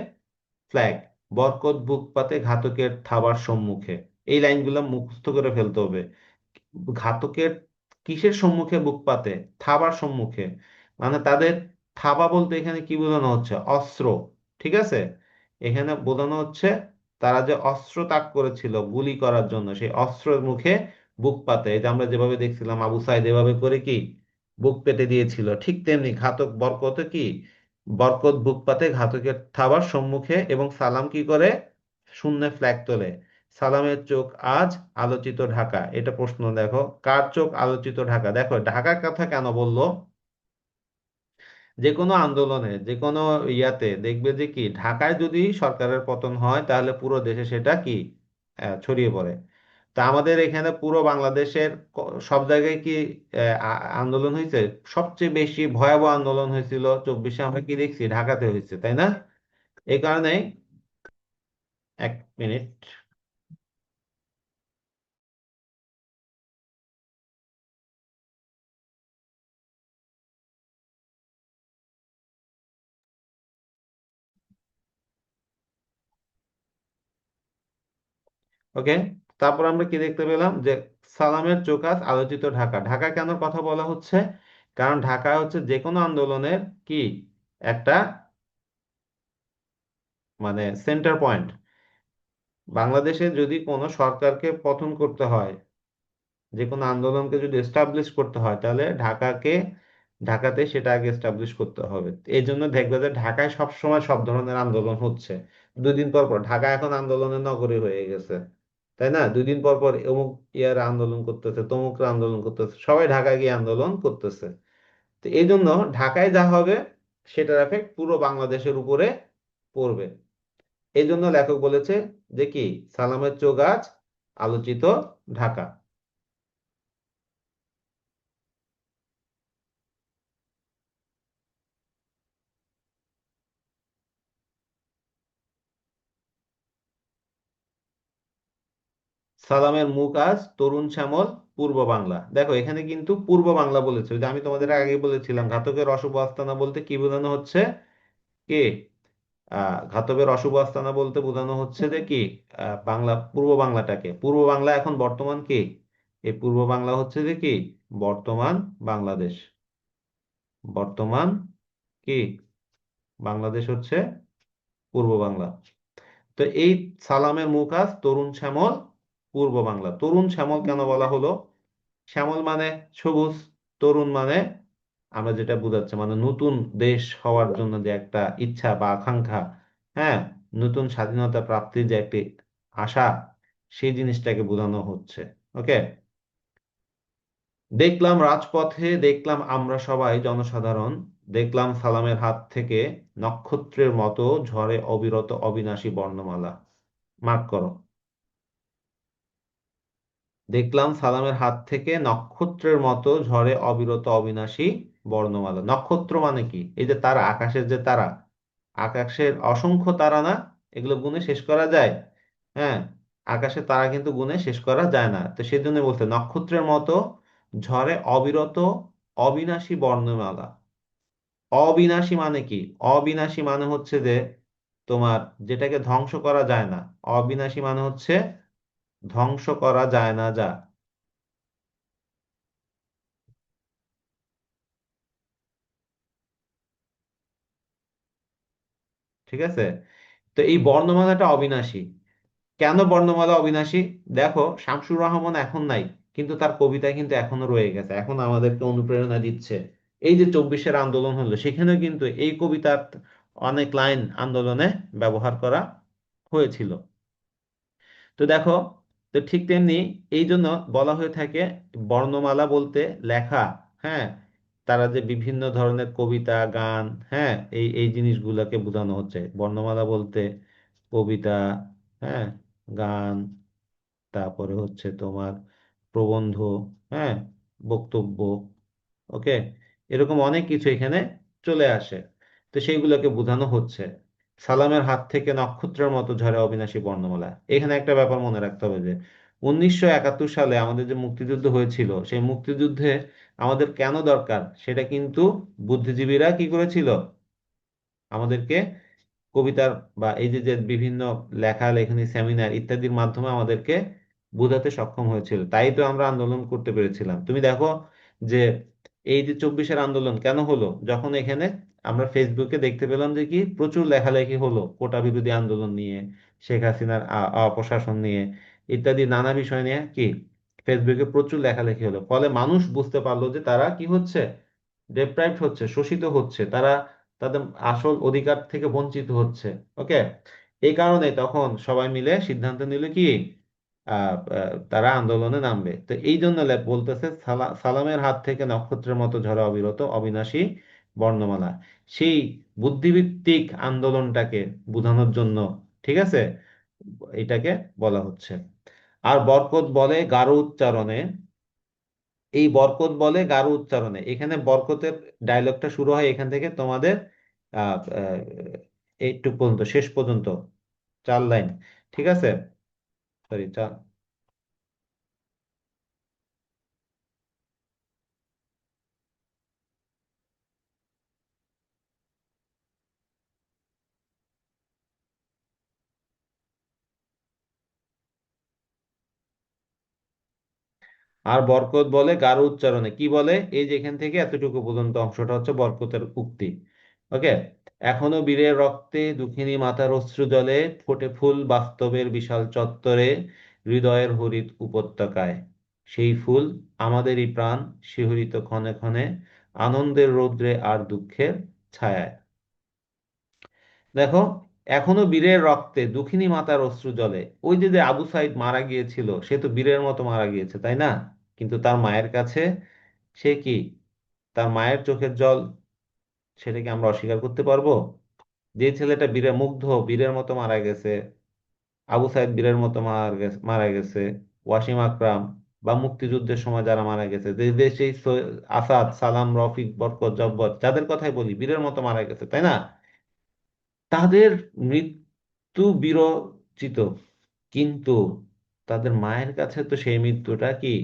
ফ্ল্যাগ, বরকত বুক পাতে ঘাতকের থাবার সম্মুখে। এই লাইনগুলো মুখস্থ করে ফেলতে হবে। ঘাতকের কিসের সম্মুখে বুক পাতে? থাবার সম্মুখে। মানে তাদের থাবা বলতে এখানে কি বোঝানো হচ্ছে? অস্ত্র। ঠিক আছে, এখানে বোঝানো হচ্ছে তারা যে অস্ত্র তাক করেছিল গুলি করার জন্য, সেই অস্ত্রের মুখে বুক পাতে। এই যে আমরা যেভাবে দেখছিলাম আবু সাইদ এভাবে করে কি বুক পেতে দিয়েছিল, ঠিক তেমনি ঘাতক বরকত কি, বরকত বুক পাতে ঘাতকের থাবার সম্মুখে, এবং সালাম কি করে? শূন্যে ফ্ল্যাগ তোলে। সালামের চোখ আজ আলোচিত ঢাকা। এটা প্রশ্ন, দেখো কার চোখ আলোচিত ঢাকা? দেখো ঢাকার কথা কেন বললো? যে কোনো আন্দোলনে, যে কোনো ইয়াতে দেখবে যে কি, ঢাকায় যদি সরকারের পতন হয় তাহলে পুরো দেশে সেটা কি ছড়িয়ে পড়ে। তা আমাদের এখানে পুরো বাংলাদেশের সব জায়গায় কি আন্দোলন হয়েছে? সবচেয়ে বেশি ভয়াবহ আন্দোলন হয়েছিল 24-এ, আমরা কি দেখছি? ঢাকাতে হয়েছে, তাই না? এই কারণে, এক মিনিট। ওকে, তারপর আমরা কি দেখতে পেলাম যে সালামের চোখাস আলোচিত ঢাকা। ঢাকা কেন কথা বলা হচ্ছে? কারণ ঢাকা হচ্ছে যে কোনো আন্দোলনের কি একটা মানে সেন্টার পয়েন্ট। বাংলাদেশে যদি কোনো সরকারকে পতন করতে হয়, যে কোনো আন্দোলনকে যদি এস্টাবলিশ করতে হয়, তাহলে ঢাকাতে সেটা আগে এস্টাবলিশ করতে হবে। এই জন্য দেখবে যে ঢাকায় সবসময় সব ধরনের আন্দোলন হচ্ছে। 2 দিন পর পর ঢাকা এখন আন্দোলনের নগরী হয়ে গেছে, তাই না? 2 দিন পর পর অমুক ইয়ার আন্দোলন করতেছে, তমুকরা আন্দোলন করতেছে, সবাই ঢাকায় গিয়ে আন্দোলন করতেছে। তো এই জন্য ঢাকায় যা হবে সেটার এফেক্ট পুরো বাংলাদেশের উপরে পড়বে। এই জন্য লেখক বলেছে যে কি, সালামের চোখ আজ আলোচিত ঢাকা। সালামের মুখ আজ তরুণ শ্যামল পূর্ব বাংলা। দেখো এখানে কিন্তু পূর্ব বাংলা বলেছে। ওই যে আমি তোমাদের আগে বলেছিলাম ঘাতকের অশুভ আস্তানা বলতে কি বোঝানো হচ্ছে? কি ঘাতকের অশুভ আস্তানা বলতে বোঝানো হচ্ছে যে কি, বাংলা, পূর্ব বাংলাটাকে। পূর্ব বাংলা এখন বর্তমান কি, এই পূর্ব বাংলা হচ্ছে যে কি বর্তমান বাংলাদেশ। বর্তমান কি বাংলাদেশ হচ্ছে পূর্ব বাংলা। তো এই সালামের মুখ আজ তরুণ শ্যামল পূর্ব বাংলা। তরুণ শ্যামল কেন বলা হলো? শ্যামল মানে সবুজ, তরুণ মানে আমরা যেটা বোঝাচ্ছে মানে নতুন দেশ হওয়ার জন্য যে একটা ইচ্ছা বা আকাঙ্ক্ষা, হ্যাঁ, নতুন স্বাধীনতা প্রাপ্তির যে একটি আশা, সেই জিনিসটাকে বোঝানো হচ্ছে। ওকে, দেখলাম রাজপথে, দেখলাম আমরা সবাই জনসাধারণ, দেখলাম সালামের হাত থেকে নক্ষত্রের মতো ঝরে অবিরত অবিনাশী বর্ণমালা। মার্ক করো। দেখলাম সালামের হাত থেকে নক্ষত্রের মতো ঝরে অবিরত অবিনাশী বর্ণমালা। নক্ষত্র মানে কি? এই যে তারা, আকাশের যে তারা, আকাশের অসংখ্য তারা না, এগুলো গুণে শেষ করা যায়? হ্যাঁ, আকাশের তারা কিন্তু গুণে শেষ করা যায় না। তো সেই জন্য বলতে নক্ষত্রের মতো ঝরে অবিরত অবিনাশী বর্ণমালা। অবিনাশী মানে কি? অবিনাশী মানে হচ্ছে যে তোমার যেটাকে ধ্বংস করা যায় না। অবিনাশী মানে হচ্ছে ধ্বংস করা যায় না যা। ঠিক আছে, তো এই বর্ণমালাটা অবিনাশী। কেন বর্ণমালা অবিনাশী? দেখো শামসুর রহমান এখন নাই, কিন্তু তার কবিতা কিন্তু এখনো রয়ে গেছে, এখন আমাদেরকে অনুপ্রেরণা দিচ্ছে। এই যে 24-এর আন্দোলন হলো, সেখানেও কিন্তু এই কবিতার অনেক লাইন আন্দোলনে ব্যবহার করা হয়েছিল। তো দেখো, তো ঠিক তেমনি এই জন্য বলা হয়ে থাকে বর্ণমালা বলতে লেখা, হ্যাঁ, তারা যে বিভিন্ন ধরনের কবিতা গান, হ্যাঁ, এই এই জিনিসগুলোকে বোঝানো হচ্ছে বর্ণমালা বলতে। কবিতা, হ্যাঁ, গান, তারপরে হচ্ছে তোমার প্রবন্ধ, হ্যাঁ, বক্তব্য, ওকে, এরকম অনেক কিছু এখানে চলে আসে। তো সেইগুলোকে বোঝানো হচ্ছে। সালামের হাত থেকে নক্ষত্রের মতো ঝরে অবিনাশী বর্ণমালা। এখানে একটা ব্যাপার মনে রাখতে হবে যে 1971 সালে আমাদের যে মুক্তিযুদ্ধ হয়েছিল, সেই মুক্তিযুদ্ধে আমাদের কেন দরকার সেটা কিন্তু বুদ্ধিজীবীরা কি করেছিল, আমাদেরকে কবিতার বা এই যে যে বিভিন্ন লেখালেখি সেমিনার ইত্যাদির মাধ্যমে আমাদেরকে বোঝাতে সক্ষম হয়েছিল, তাই তো আমরা আন্দোলন করতে পেরেছিলাম। তুমি দেখো যে এই যে 24-এর আন্দোলন কেন হলো, যখন এখানে আমরা ফেসবুকে দেখতে পেলাম যে কি প্রচুর লেখালেখি হলো কোটা বিরোধী আন্দোলন নিয়ে, শেখ হাসিনার অপশাসন নিয়ে ইত্যাদি নানা বিষয় নিয়ে কি ফেসবুকে প্রচুর লেখালেখি হলো, ফলে মানুষ বুঝতে পারলো যে তারা কি হচ্ছে, ডেপ্রাইভড হচ্ছে, শোষিত হচ্ছে, তারা তাদের আসল অধিকার থেকে বঞ্চিত হচ্ছে। ওকে, এই কারণে তখন সবাই মিলে সিদ্ধান্ত নিল কি তারা আন্দোলনে নামবে। তো এই জন্য বলতেছে সালামের হাত থেকে নক্ষত্রের মতো ঝরা অবিরত অবিনাশী বর্ণমালা, সেই বুদ্ধিভিত্তিক আন্দোলনটাকে বোঝানোর জন্য, ঠিক আছে, এটাকে বলা হচ্ছে। আর বরকত বলে গারো উচ্চারণে, এই বরকত বলে গারো উচ্চারণে, এখানে বরকতের ডায়লগটা শুরু হয় এখান থেকে তোমাদের আহ আহ, এইটুক পর্যন্ত, শেষ পর্যন্ত 4 লাইন, ঠিক আছে, সরি। আর বরকত বলে গারো উচ্চারণে, কি বলে, এই যে এখান থেকে এতটুকু পর্যন্ত অংশটা হচ্ছে বরকতের উক্তি। ওকে, এখনো বীরের রক্তে দুঃখিনী মাতার অশ্রু জলে, ফোটে ফুল বাস্তবের বিশাল চত্বরে, হৃদয়ের হরিৎ উপত্যকায়, সেই ফুল আমাদেরই প্রাণ, শিহরিত ক্ষণে ক্ষণে, আনন্দের রৌদ্রে আর দুঃখের ছায়ায়। দেখো, এখনো বীরের রক্তে দুঃখিনী মাতার অশ্রু জলে, ওই যে যে আবু সাইদ মারা গিয়েছিল সে তো বীরের মতো মারা গিয়েছে, তাই না? কিন্তু তার মায়ের কাছে সে কি, তার মায়ের চোখের জল, সেটাকে আমরা অস্বীকার করতে পারবো? যে ছেলেটা বীরের মুগ্ধ, বীরের মতো মারা গেছে, আবু সাইদ বীরের মতো মারা গেছে, ওয়াসিম আকরাম বা মুক্তিযুদ্ধের সময় যারা মারা গেছে, যে দেশে আসাদ, সালাম, রফিক, বরকত, জব্বর, যাদের কথাই বলি বীরের মতো মারা গেছে, তাই না? তাদের মৃত্যু বীরোচিত, কিন্তু তাদের মায়ের কাছে তো সেই মৃত্যুটা কি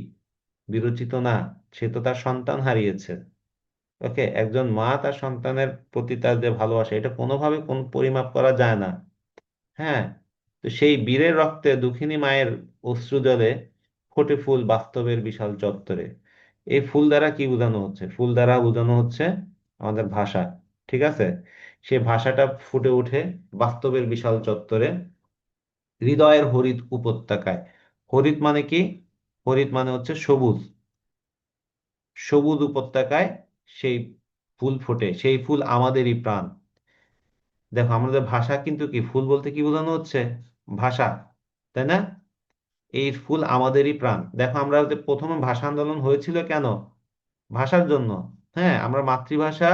বীরোচিত না? সে তো তার সন্তান হারিয়েছে। ওকে, একজন মা তার সন্তানের প্রতি তার যে ভালোবাসা, এটা কোনোভাবে কোন পরিমাপ করা যায় না। হ্যাঁ, তো সেই বীরের রক্তে দুঃখিনী মায়ের অশ্রু জলে, ফোটে ফুল বাস্তবের বিশাল চত্বরে। এই ফুল দ্বারা কি বোঝানো হচ্ছে? ফুল দ্বারা বোঝানো হচ্ছে আমাদের ভাষা, ঠিক আছে। সে ভাষাটা ফুটে ওঠে বাস্তবের বিশাল চত্বরে, হৃদয়ের হরিৎ উপত্যকায়। হরিৎ মানে কি? হরিৎ মানে হচ্ছে সবুজ, সবুজ উপত্যকায় সেই ফুল ফোটে, সেই ফুল আমাদেরই প্রাণ। দেখো, আমাদের ভাষা কিন্তু কি, ফুল বলতে কি বোঝানো হচ্ছে? ভাষা, তাই না? এই ফুল আমাদেরই প্রাণ। দেখো, আমরা যে প্রথমে ভাষা আন্দোলন হয়েছিল কেন? ভাষার জন্য। হ্যাঁ, আমরা মাতৃভাষা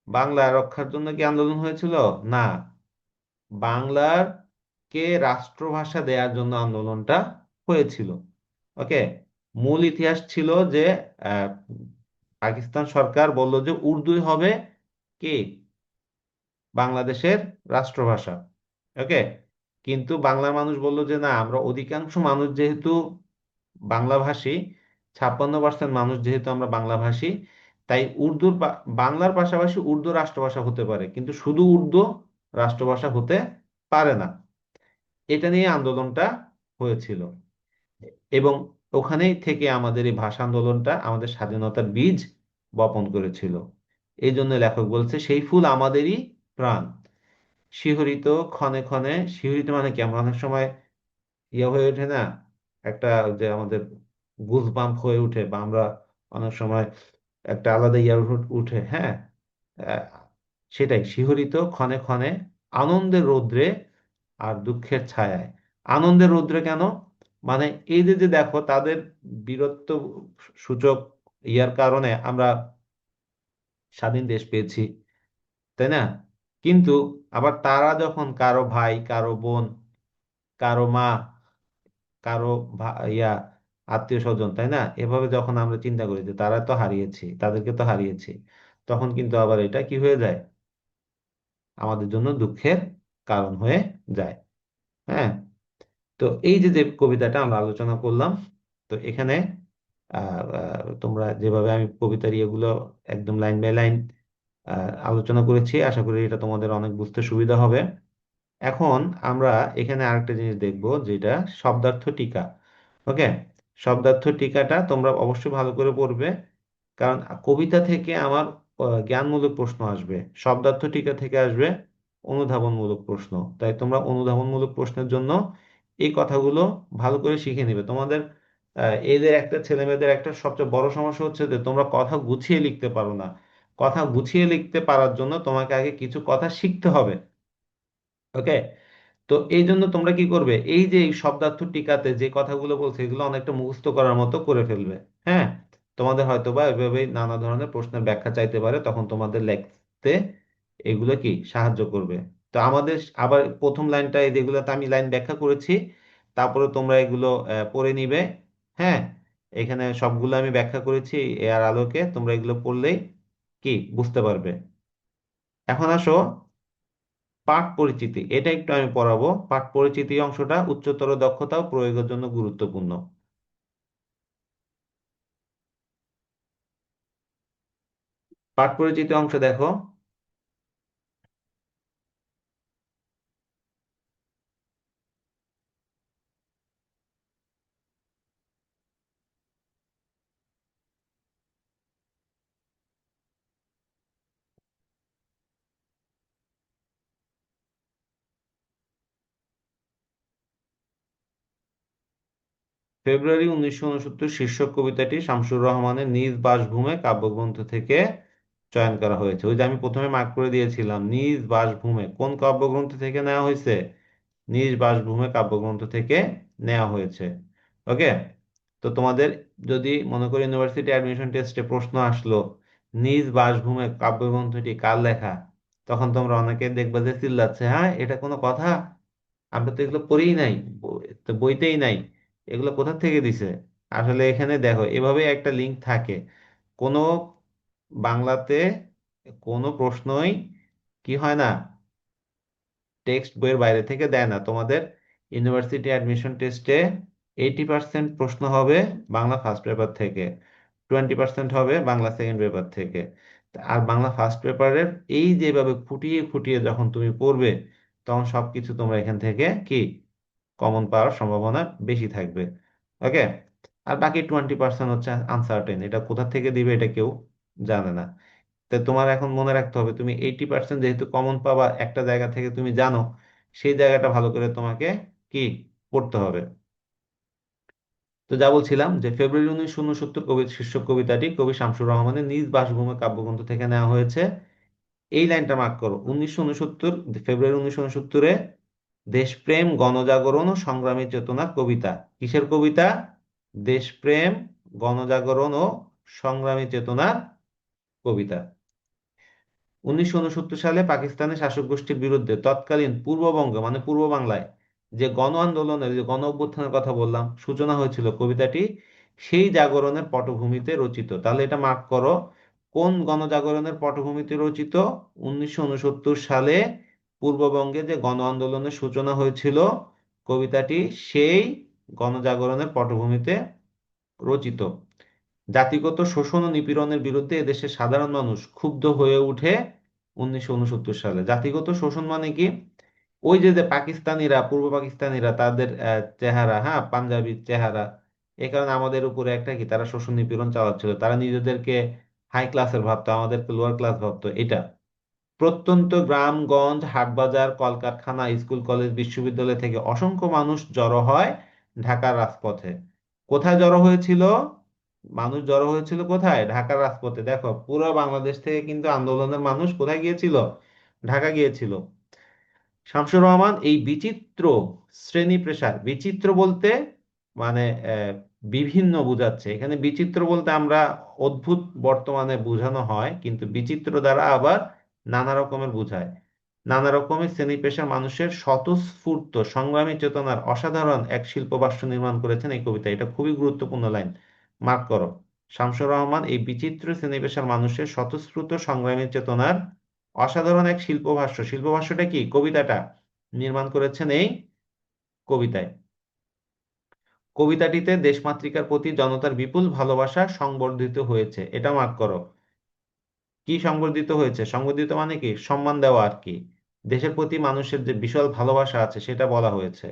বাংলা রক্ষার জন্য কি আন্দোলন হয়েছিল? না, বাংলার কে রাষ্ট্রভাষা দেওয়ার জন্য আন্দোলনটা হয়েছিল। ওকে, মূল ইতিহাস ছিল যে আহ, পাকিস্তান সরকার বলল যে উর্দুই হবে কি বাংলাদেশের রাষ্ট্রভাষা। ওকে, কিন্তু বাংলার মানুষ বলল যে না, আমরা অধিকাংশ মানুষ যেহেতু বাংলাভাষী, 56% মানুষ যেহেতু আমরা বাংলাভাষী, তাই বাংলার পাশাপাশি উর্দু রাষ্ট্রভাষা হতে পারে, কিন্তু শুধু উর্দু রাষ্ট্রভাষা হতে পারে না। এটা নিয়ে আন্দোলনটা হয়েছিল, এবং ওখানেই থেকে আমাদের এই ভাষা আন্দোলনটা আমাদের স্বাধীনতার বীজ বপন করেছিল। এই জন্য লেখক বলছে সেই ফুল আমাদেরই প্রাণ, শিহরিত ক্ষণে ক্ষণে। শিহরিত মানে কি, আমরা অনেক সময় ইয়ে হয়ে ওঠে না, একটা যে আমাদের গুজ বাম্প হয়ে উঠে, বা আমরা অনেক সময় একটা আলাদা ইয়ে উঠে, হ্যাঁ, আহ, সেটাই শিহরিত ক্ষণে ক্ষণে, আনন্দের রৌদ্রে আর দুঃখের ছায়ায়। আনন্দের রৌদ্রে কেন? মানে এই যে যে দেখো, তাদের বীরত্ব সূচক ইয়ার কারণে আমরা স্বাধীন দেশ পেয়েছি, তাই না? কিন্তু আবার তারা যখন কারো ভাই, কারো বোন, কারো মা, কারো ইয়া আত্মীয় স্বজন, তাই না, এভাবে যখন আমরা চিন্তা করি যে তারা তো হারিয়েছি, তাদেরকে তো হারিয়েছি, তখন কিন্তু আবার এটা কি হয়ে যায়, আমাদের জন্য দুঃখের কারণ হয়ে যায়। হ্যাঁ, তো এই যে যে কবিতাটা আমরা আলোচনা করলাম, তো এখানে তোমরা যেভাবে আমি কবিতার ইয়েগুলো একদম লাইন বাই লাইন আলোচনা করেছি, আশা করি এটা তোমাদের অনেক বুঝতে সুবিধা হবে। এখন আমরা এখানে আরেকটা জিনিস দেখব, যেটা শব্দার্থ টিকা। ওকে, শব্দার্থ টিকাটা তোমরা অবশ্যই ভালো করে পড়বে, কারণ কবিতা থেকে আমার জ্ঞানমূলক প্রশ্ন আসবে, শব্দার্থ টিকা থেকে আসবে অনুধাবনমূলক প্রশ্ন। তাই তোমরা অনুধাবনমূলক প্রশ্নের জন্য এই কথাগুলো ভালো করে শিখে নিবে। তোমাদের এদের একটা, ছেলেমেয়েদের একটা সবচেয়ে বড় সমস্যা হচ্ছে যে তোমরা কথা গুছিয়ে লিখতে পারো না। কথা গুছিয়ে লিখতে পারার জন্য তোমাকে আগে কিছু কথা শিখতে হবে। ওকে, তো এই জন্য তোমরা কি করবে, এই যে এই শব্দার্থ টিকাতে যে কথাগুলো বলছে এগুলো অনেকটা মুখস্থ করার মতো করে ফেলবে। হ্যাঁ, তোমাদের হয়তো বা এভাবেই নানা ধরনের প্রশ্নের ব্যাখ্যা চাইতে পারে, তখন তোমাদের লিখতে এগুলো কি সাহায্য করবে। তো আমাদের আবার প্রথম লাইনটা এই যেগুলোতে আমি লাইন ব্যাখ্যা করেছি, তারপরে তোমরা এগুলো পড়ে নিবে। হ্যাঁ, এখানে সবগুলো আমি ব্যাখ্যা করেছি এর আলোকে, তোমরা এগুলো পড়লেই কি বুঝতে পারবে। এখন আসো পাঠ পরিচিতি, এটা একটু আমি পড়াবো। পাঠ পরিচিতি অংশটা উচ্চতর দক্ষতা ও প্রয়োগের জন্য গুরুত্বপূর্ণ। পাঠ পরিচিতি অংশ দেখো। ফেব্রুয়ারি 1969 শীর্ষক কবিতাটি শামসুর রহমানের নিজ বাসভূমে কাব্যগ্রন্থ থেকে চয়ন করা হয়েছে। ওই যে আমি প্রথমে মার্ক করে দিয়েছিলাম, নিজ বাসভূমে কোন কাব্যগ্রন্থ থেকে নেওয়া হয়েছে, নিজ বাসভূমে কাব্যগ্রন্থ থেকে নেওয়া হয়েছে। ওকে, তো তোমাদের যদি মনে করি ইউনিভার্সিটি অ্যাডমিশন টেস্টে প্রশ্ন আসলো নিজ বাসভূমে কাব্যগ্রন্থটি কার লেখা, তখন তোমরা অনেকে দেখবে যে চিল্লাচ্ছে, হ্যাঁ এটা কোনো কথা, আমরা তো এগুলো পড়েই নাই, তো বইতেই নাই, এগুলো কোথা থেকে দিছে। আসলে এখানে দেখো এভাবে একটা লিঙ্ক থাকে। কোনো বাংলাতে কোনো প্রশ্নই কি হয় না, টেক্সট বইয়ের বাইরে থেকে দেয় না। তোমাদের ইউনিভার্সিটি অ্যাডমিশন টেস্টে 80% প্রশ্ন হবে বাংলা ফার্স্ট পেপার থেকে, 20% হবে বাংলা সেকেন্ড পেপার থেকে। আর বাংলা ফার্স্ট পেপারের এই যেভাবে খুঁটিয়ে খুঁটিয়ে যখন তুমি পড়বে, তখন সবকিছু তোমরা এখান থেকে কি কমন পাওয়ার সম্ভাবনা বেশি থাকবে। ওকে, আর বাকি 20% হচ্ছে আনসার্টেন, এটা কোথা থেকে দিবে এটা কেউ জানে না। তো তোমার এখন মনে রাখতে হবে, তুমি 80% যেহেতু কমন পাবা একটা জায়গা থেকে তুমি জানো, সেই জায়গাটা ভালো করে তোমাকে কি পড়তে হবে। তো যা বলছিলাম যে ফেব্রুয়ারি 1969 কবি শীর্ষক কবিতাটি কবি শামসুর রহমানের নিজ বাসভূমি কাব্যগ্রন্থ থেকে নেওয়া হয়েছে। এই লাইনটা মার্ক করো, 1969, ফেব্রুয়ারি 1969-এ দেশপ্রেম গণজাগরণ ও সংগ্রামী চেতনার কবিতা। কিসের কবিতা? দেশপ্রেম গণজাগরণ ও সংগ্রামী চেতনার কবিতা। 1969 সালে পাকিস্তানের শাসক গোষ্ঠীর বিরুদ্ধে তৎকালীন পূর্ববঙ্গ মানে পূর্ব বাংলায় যে গণ আন্দোলনের, যে গণ অভ্যুত্থানের কথা বললাম, সূচনা হয়েছিল কবিতাটি সেই জাগরণের পটভূমিতে রচিত। তাহলে এটা মার্ক করো, কোন গণজাগরণের পটভূমিতে রচিত? 1969 সালে পূর্ববঙ্গে যে গণ আন্দোলনের সূচনা হয়েছিল, কবিতাটি সেই গণজাগরণের পটভূমিতে রচিত। জাতিগত শোষণ ও নিপীড়নের বিরুদ্ধে এদেশের সাধারণ মানুষ ক্ষুব্ধ হয়ে ওঠে 1969 সালে। জাতিগত শোষণ মানে কি? ওই যে যে পাকিস্তানিরা, পূর্ব পাকিস্তানিরা তাদের চেহারা, হ্যাঁ পাঞ্জাবির চেহারা, এই কারণে আমাদের উপরে একটা কি তারা শোষণ নিপীড়ন চালাচ্ছিল, তারা নিজেদেরকে হাই ক্লাসের ভাবতো, আমাদেরকে লোয়ার ক্লাস ভাবতো। এটা প্রত্যন্ত গ্রামগঞ্জ হাটবাজার কলকারখানা স্কুল কলেজ বিশ্ববিদ্যালয় থেকে অসংখ্য মানুষ জড়ো হয় ঢাকার রাজপথে। কোথায় জড়ো হয়েছিল? মানুষ জড়ো হয়েছিল কোথায়? ঢাকার রাজপথে। দেখো পুরো বাংলাদেশ থেকে কিন্তু আন্দোলনের মানুষ কোথায় গিয়েছিল? ঢাকা গিয়েছিল। শামসুর রহমান এই বিচিত্র শ্রেণী পেশার, বিচিত্র বলতে মানে বিভিন্ন বোঝাচ্ছে এখানে। বিচিত্র বলতে আমরা অদ্ভুত বর্তমানে বোঝানো হয়, কিন্তু বিচিত্র দ্বারা আবার নানা রকমের বোঝায়। নানা রকমের শ্রেণী পেশার মানুষের স্বতঃস্ফূর্ত সংগ্রামী চেতনার অসাধারণ এক শিল্প ভাষ্য নির্মাণ করেছেন এই কবিতা। এটা খুবই গুরুত্বপূর্ণ লাইন, মার্ক করো। শামসুর রহমান এই বিচিত্র শ্রেণী পেশার মানুষের স্বতঃস্ফূর্ত সংগ্রামী চেতনার অসাধারণ এক শিল্পভাষ্য। শিল্পভাষ্যটা কি? কবিতাটা নির্মাণ করেছেন এই কবিতায়। কবিতাটিতে দেশমাতৃকার প্রতি জনতার বিপুল ভালোবাসা সংবর্ধিত হয়েছে, এটা মার্ক করো। কি সংবর্ধিত হয়েছে? সংবর্ধিত মানে কি? সম্মান দেওয়া আর কি। দেশের প্রতি মানুষের যে বিশাল ভালোবাসা আছে সেটা বলা হয়েছে।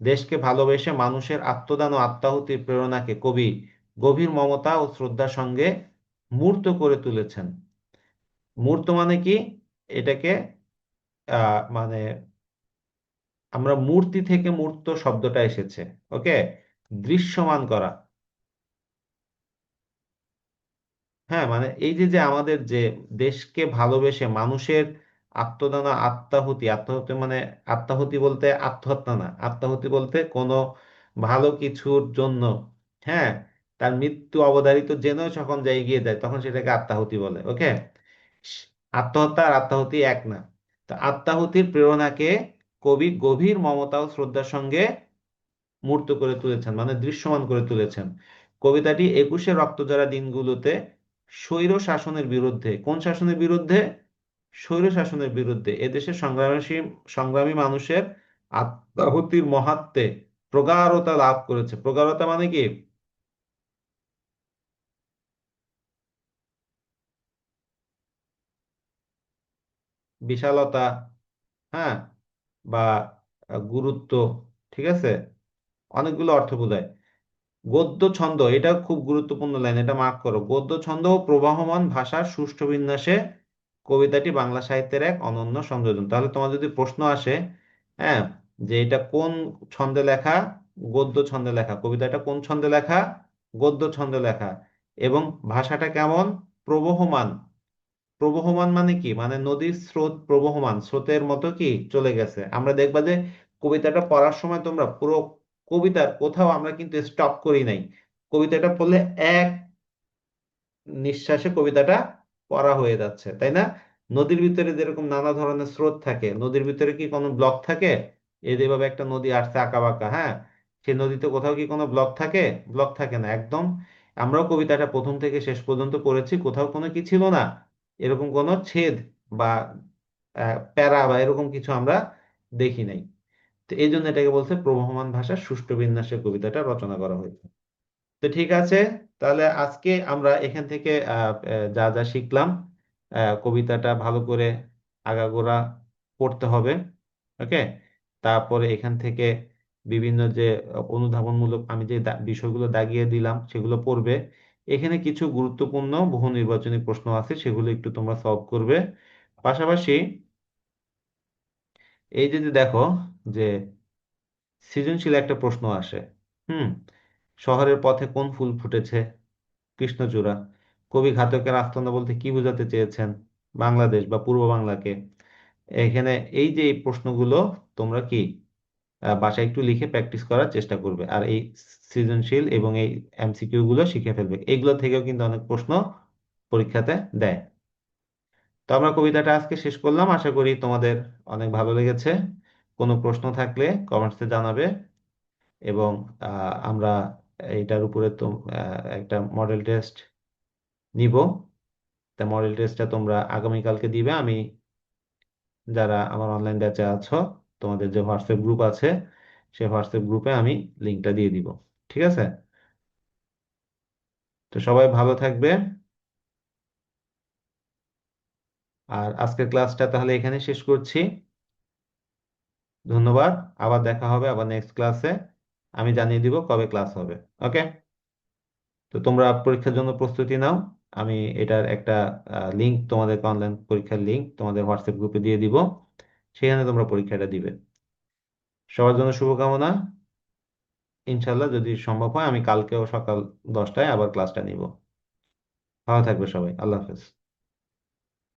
দেশকে ভালোবেসে মানুষের আত্মদান ও আত্মাহুতির প্রেরণাকে কবি গভীর মমতা ও শ্রদ্ধার সঙ্গে মূর্ত করে তুলেছেন। মূর্ত মানে কি? এটাকে মানে আমরা মূর্তি থেকে মূর্ত শব্দটা এসেছে, ওকে, দৃশ্যমান করা। হ্যাঁ, মানে এই যে যে আমাদের যে দেশকে ভালোবেসে মানুষের আত্মদান ও আত্মাহুতি, আত্মাহুতি মানে আত্মাহুতি বলতে আত্মহত্যা না, আত্মাহুতি বলতে কোনো ভালো কিছুর জন্য, হ্যাঁ, তার মৃত্যু অবধারিত জেনেও যখন যাই এগিয়ে যায় তখন সেটাকে আত্মাহুতি বলে, ওকে। আত্মহত্যা আর আত্মাহুতি এক না। তো আত্মাহুতির প্রেরণাকে কবি গভীর মমতা ও শ্রদ্ধার সঙ্গে মূর্ত করে তুলেছেন, মানে দৃশ্যমান করে তুলেছেন। কবিতাটি একুশে রক্তজোড়া দিনগুলোতে স্বৈর শাসনের বিরুদ্ধে, কোন শাসনের বিরুদ্ধে? স্বৈর শাসনের বিরুদ্ধে এদেশের সংগ্রামী মানুষের আত্মাহুতির মহাত্মে প্রগাঢ়তা লাভ করেছে। প্রগাঢ়তা মানে কি? বিশালতা, হ্যাঁ, বা গুরুত্ব, ঠিক আছে, অনেকগুলো অর্থ বোঝায়। গদ্য ছন্দ, এটা খুব গুরুত্বপূর্ণ লাইন, এটা মার্ক করো। গদ্য ছন্দ ও প্রবাহমান ভাষার সুষ্ঠু বিন্যাসে কবিতাটি বাংলা সাহিত্যের এক অনন্য সংযোজন। তাহলে তোমার যদি প্রশ্ন আসে, হ্যাঁ, যে এটা কোন ছন্দে লেখা? গদ্য ছন্দে লেখা। কবিতাটা কোন ছন্দে লেখা? গদ্য ছন্দে লেখা। এবং ভাষাটা কেমন? প্রবহমান। প্রবহমান মানে কি? মানে নদীর স্রোত প্রবহমান, স্রোতের মতো কি চলে গেছে। আমরা দেখবা যে কবিতাটা পড়ার সময় তোমরা পুরো কবিতার কোথাও আমরা কিন্তু স্টপ করি নাই। কবিতাটা পড়লে এক নিঃশ্বাসে কবিতাটা পড়া হয়ে যাচ্ছে, তাই না? নদীর ভিতরে যেরকম নানা ধরনের স্রোত থাকে, নদীর ভিতরে কি কোনো ব্লক থাকে? এই যেভাবে একটা নদী আসছে আঁকা বাঁকা, হ্যাঁ, সেই নদীতে কোথাও কি কোনো ব্লক থাকে? ব্লক থাকে না একদম। আমরাও কবিতাটা প্রথম থেকে শেষ পর্যন্ত পড়েছি, কোথাও কোনো কি ছিল না, এরকম কোনো ছেদ বা প্যারা বা এরকম কিছু আমরা দেখি নাই। তো এই জন্য এটাকে বলছে প্রবহমান ভাষার সুষ্ঠু বিন্যাসে কবিতাটা রচনা করা হয়েছে। তো ঠিক আছে, তাহলে আজকে আমরা এখান থেকে যা যা শিখলাম, কবিতাটা ভালো করে আগাগোড়া পড়তে হবে, ওকে। তারপরে এখান থেকে বিভিন্ন যে অনুধাবনমূলক আমি যে বিষয়গুলো দাগিয়ে দিলাম সেগুলো পড়বে। এখানে কিছু গুরুত্বপূর্ণ বহু নির্বাচনী প্রশ্ন আছে, সেগুলো একটু তোমরা সলভ করবে। পাশাপাশি এই যে যে দেখো যে সৃজনশীল একটা প্রশ্ন আসে, হুম, শহরের পথে কোন ফুল ফুটেছে? কৃষ্ণচূড়া। কবি ঘাতকের আস্তানা বলতে কি বোঝাতে চেয়েছেন? বাংলাদেশ বা পূর্ব বাংলাকে। এখানে এই যে এই প্রশ্নগুলো তোমরা কি বাসায় একটু লিখে প্র্যাকটিস করার চেষ্টা করবে, আর এই সৃজনশীল এবং এই এমসিকিউ গুলো শিখে ফেলবে। এগুলো থেকেও কিন্তু অনেক প্রশ্ন পরীক্ষাতে দেয়। তো আমরা কবিতাটা আজকে শেষ করলাম, আশা করি তোমাদের অনেক ভালো লেগেছে। কোনো প্রশ্ন থাকলে কমেন্টসে জানাবে। এবং আমরা এইটার উপরে তো একটা মডেল টেস্ট নিব। তা মডেল টেস্টটা তোমরা আগামীকালকে দিবে। আমি যারা আমার অনলাইন ব্যাচে আছো, তোমাদের যে হোয়াটসঅ্যাপ গ্রুপ আছে সেই হোয়াটসঅ্যাপ গ্রুপে আমি লিঙ্কটা দিয়ে দিব, ঠিক আছে? তো সবাই ভালো থাকবে। আর আজকের ক্লাসটা তাহলে এখানে শেষ করছি। ধন্যবাদ। আবার দেখা হবে আবার নেক্সট ক্লাসে। আমি জানিয়ে দিব কবে ক্লাস হবে, ওকে। তো তোমরা পরীক্ষার জন্য প্রস্তুতি নাও। আমি এটার একটা লিঙ্ক, তোমাদের অনলাইন পরীক্ষার লিঙ্ক তোমাদের হোয়াটসঅ্যাপ গ্রুপে দিয়ে দিব, সেখানে তোমরা পরীক্ষাটা দিবে। সবার জন্য শুভকামনা। ইনশাল্লাহ যদি সম্ভব হয় আমি কালকেও সকাল 10টায় আবার ক্লাসটা নিব। ভালো থাকবে সবাই, আল্লাহ হাফেজ।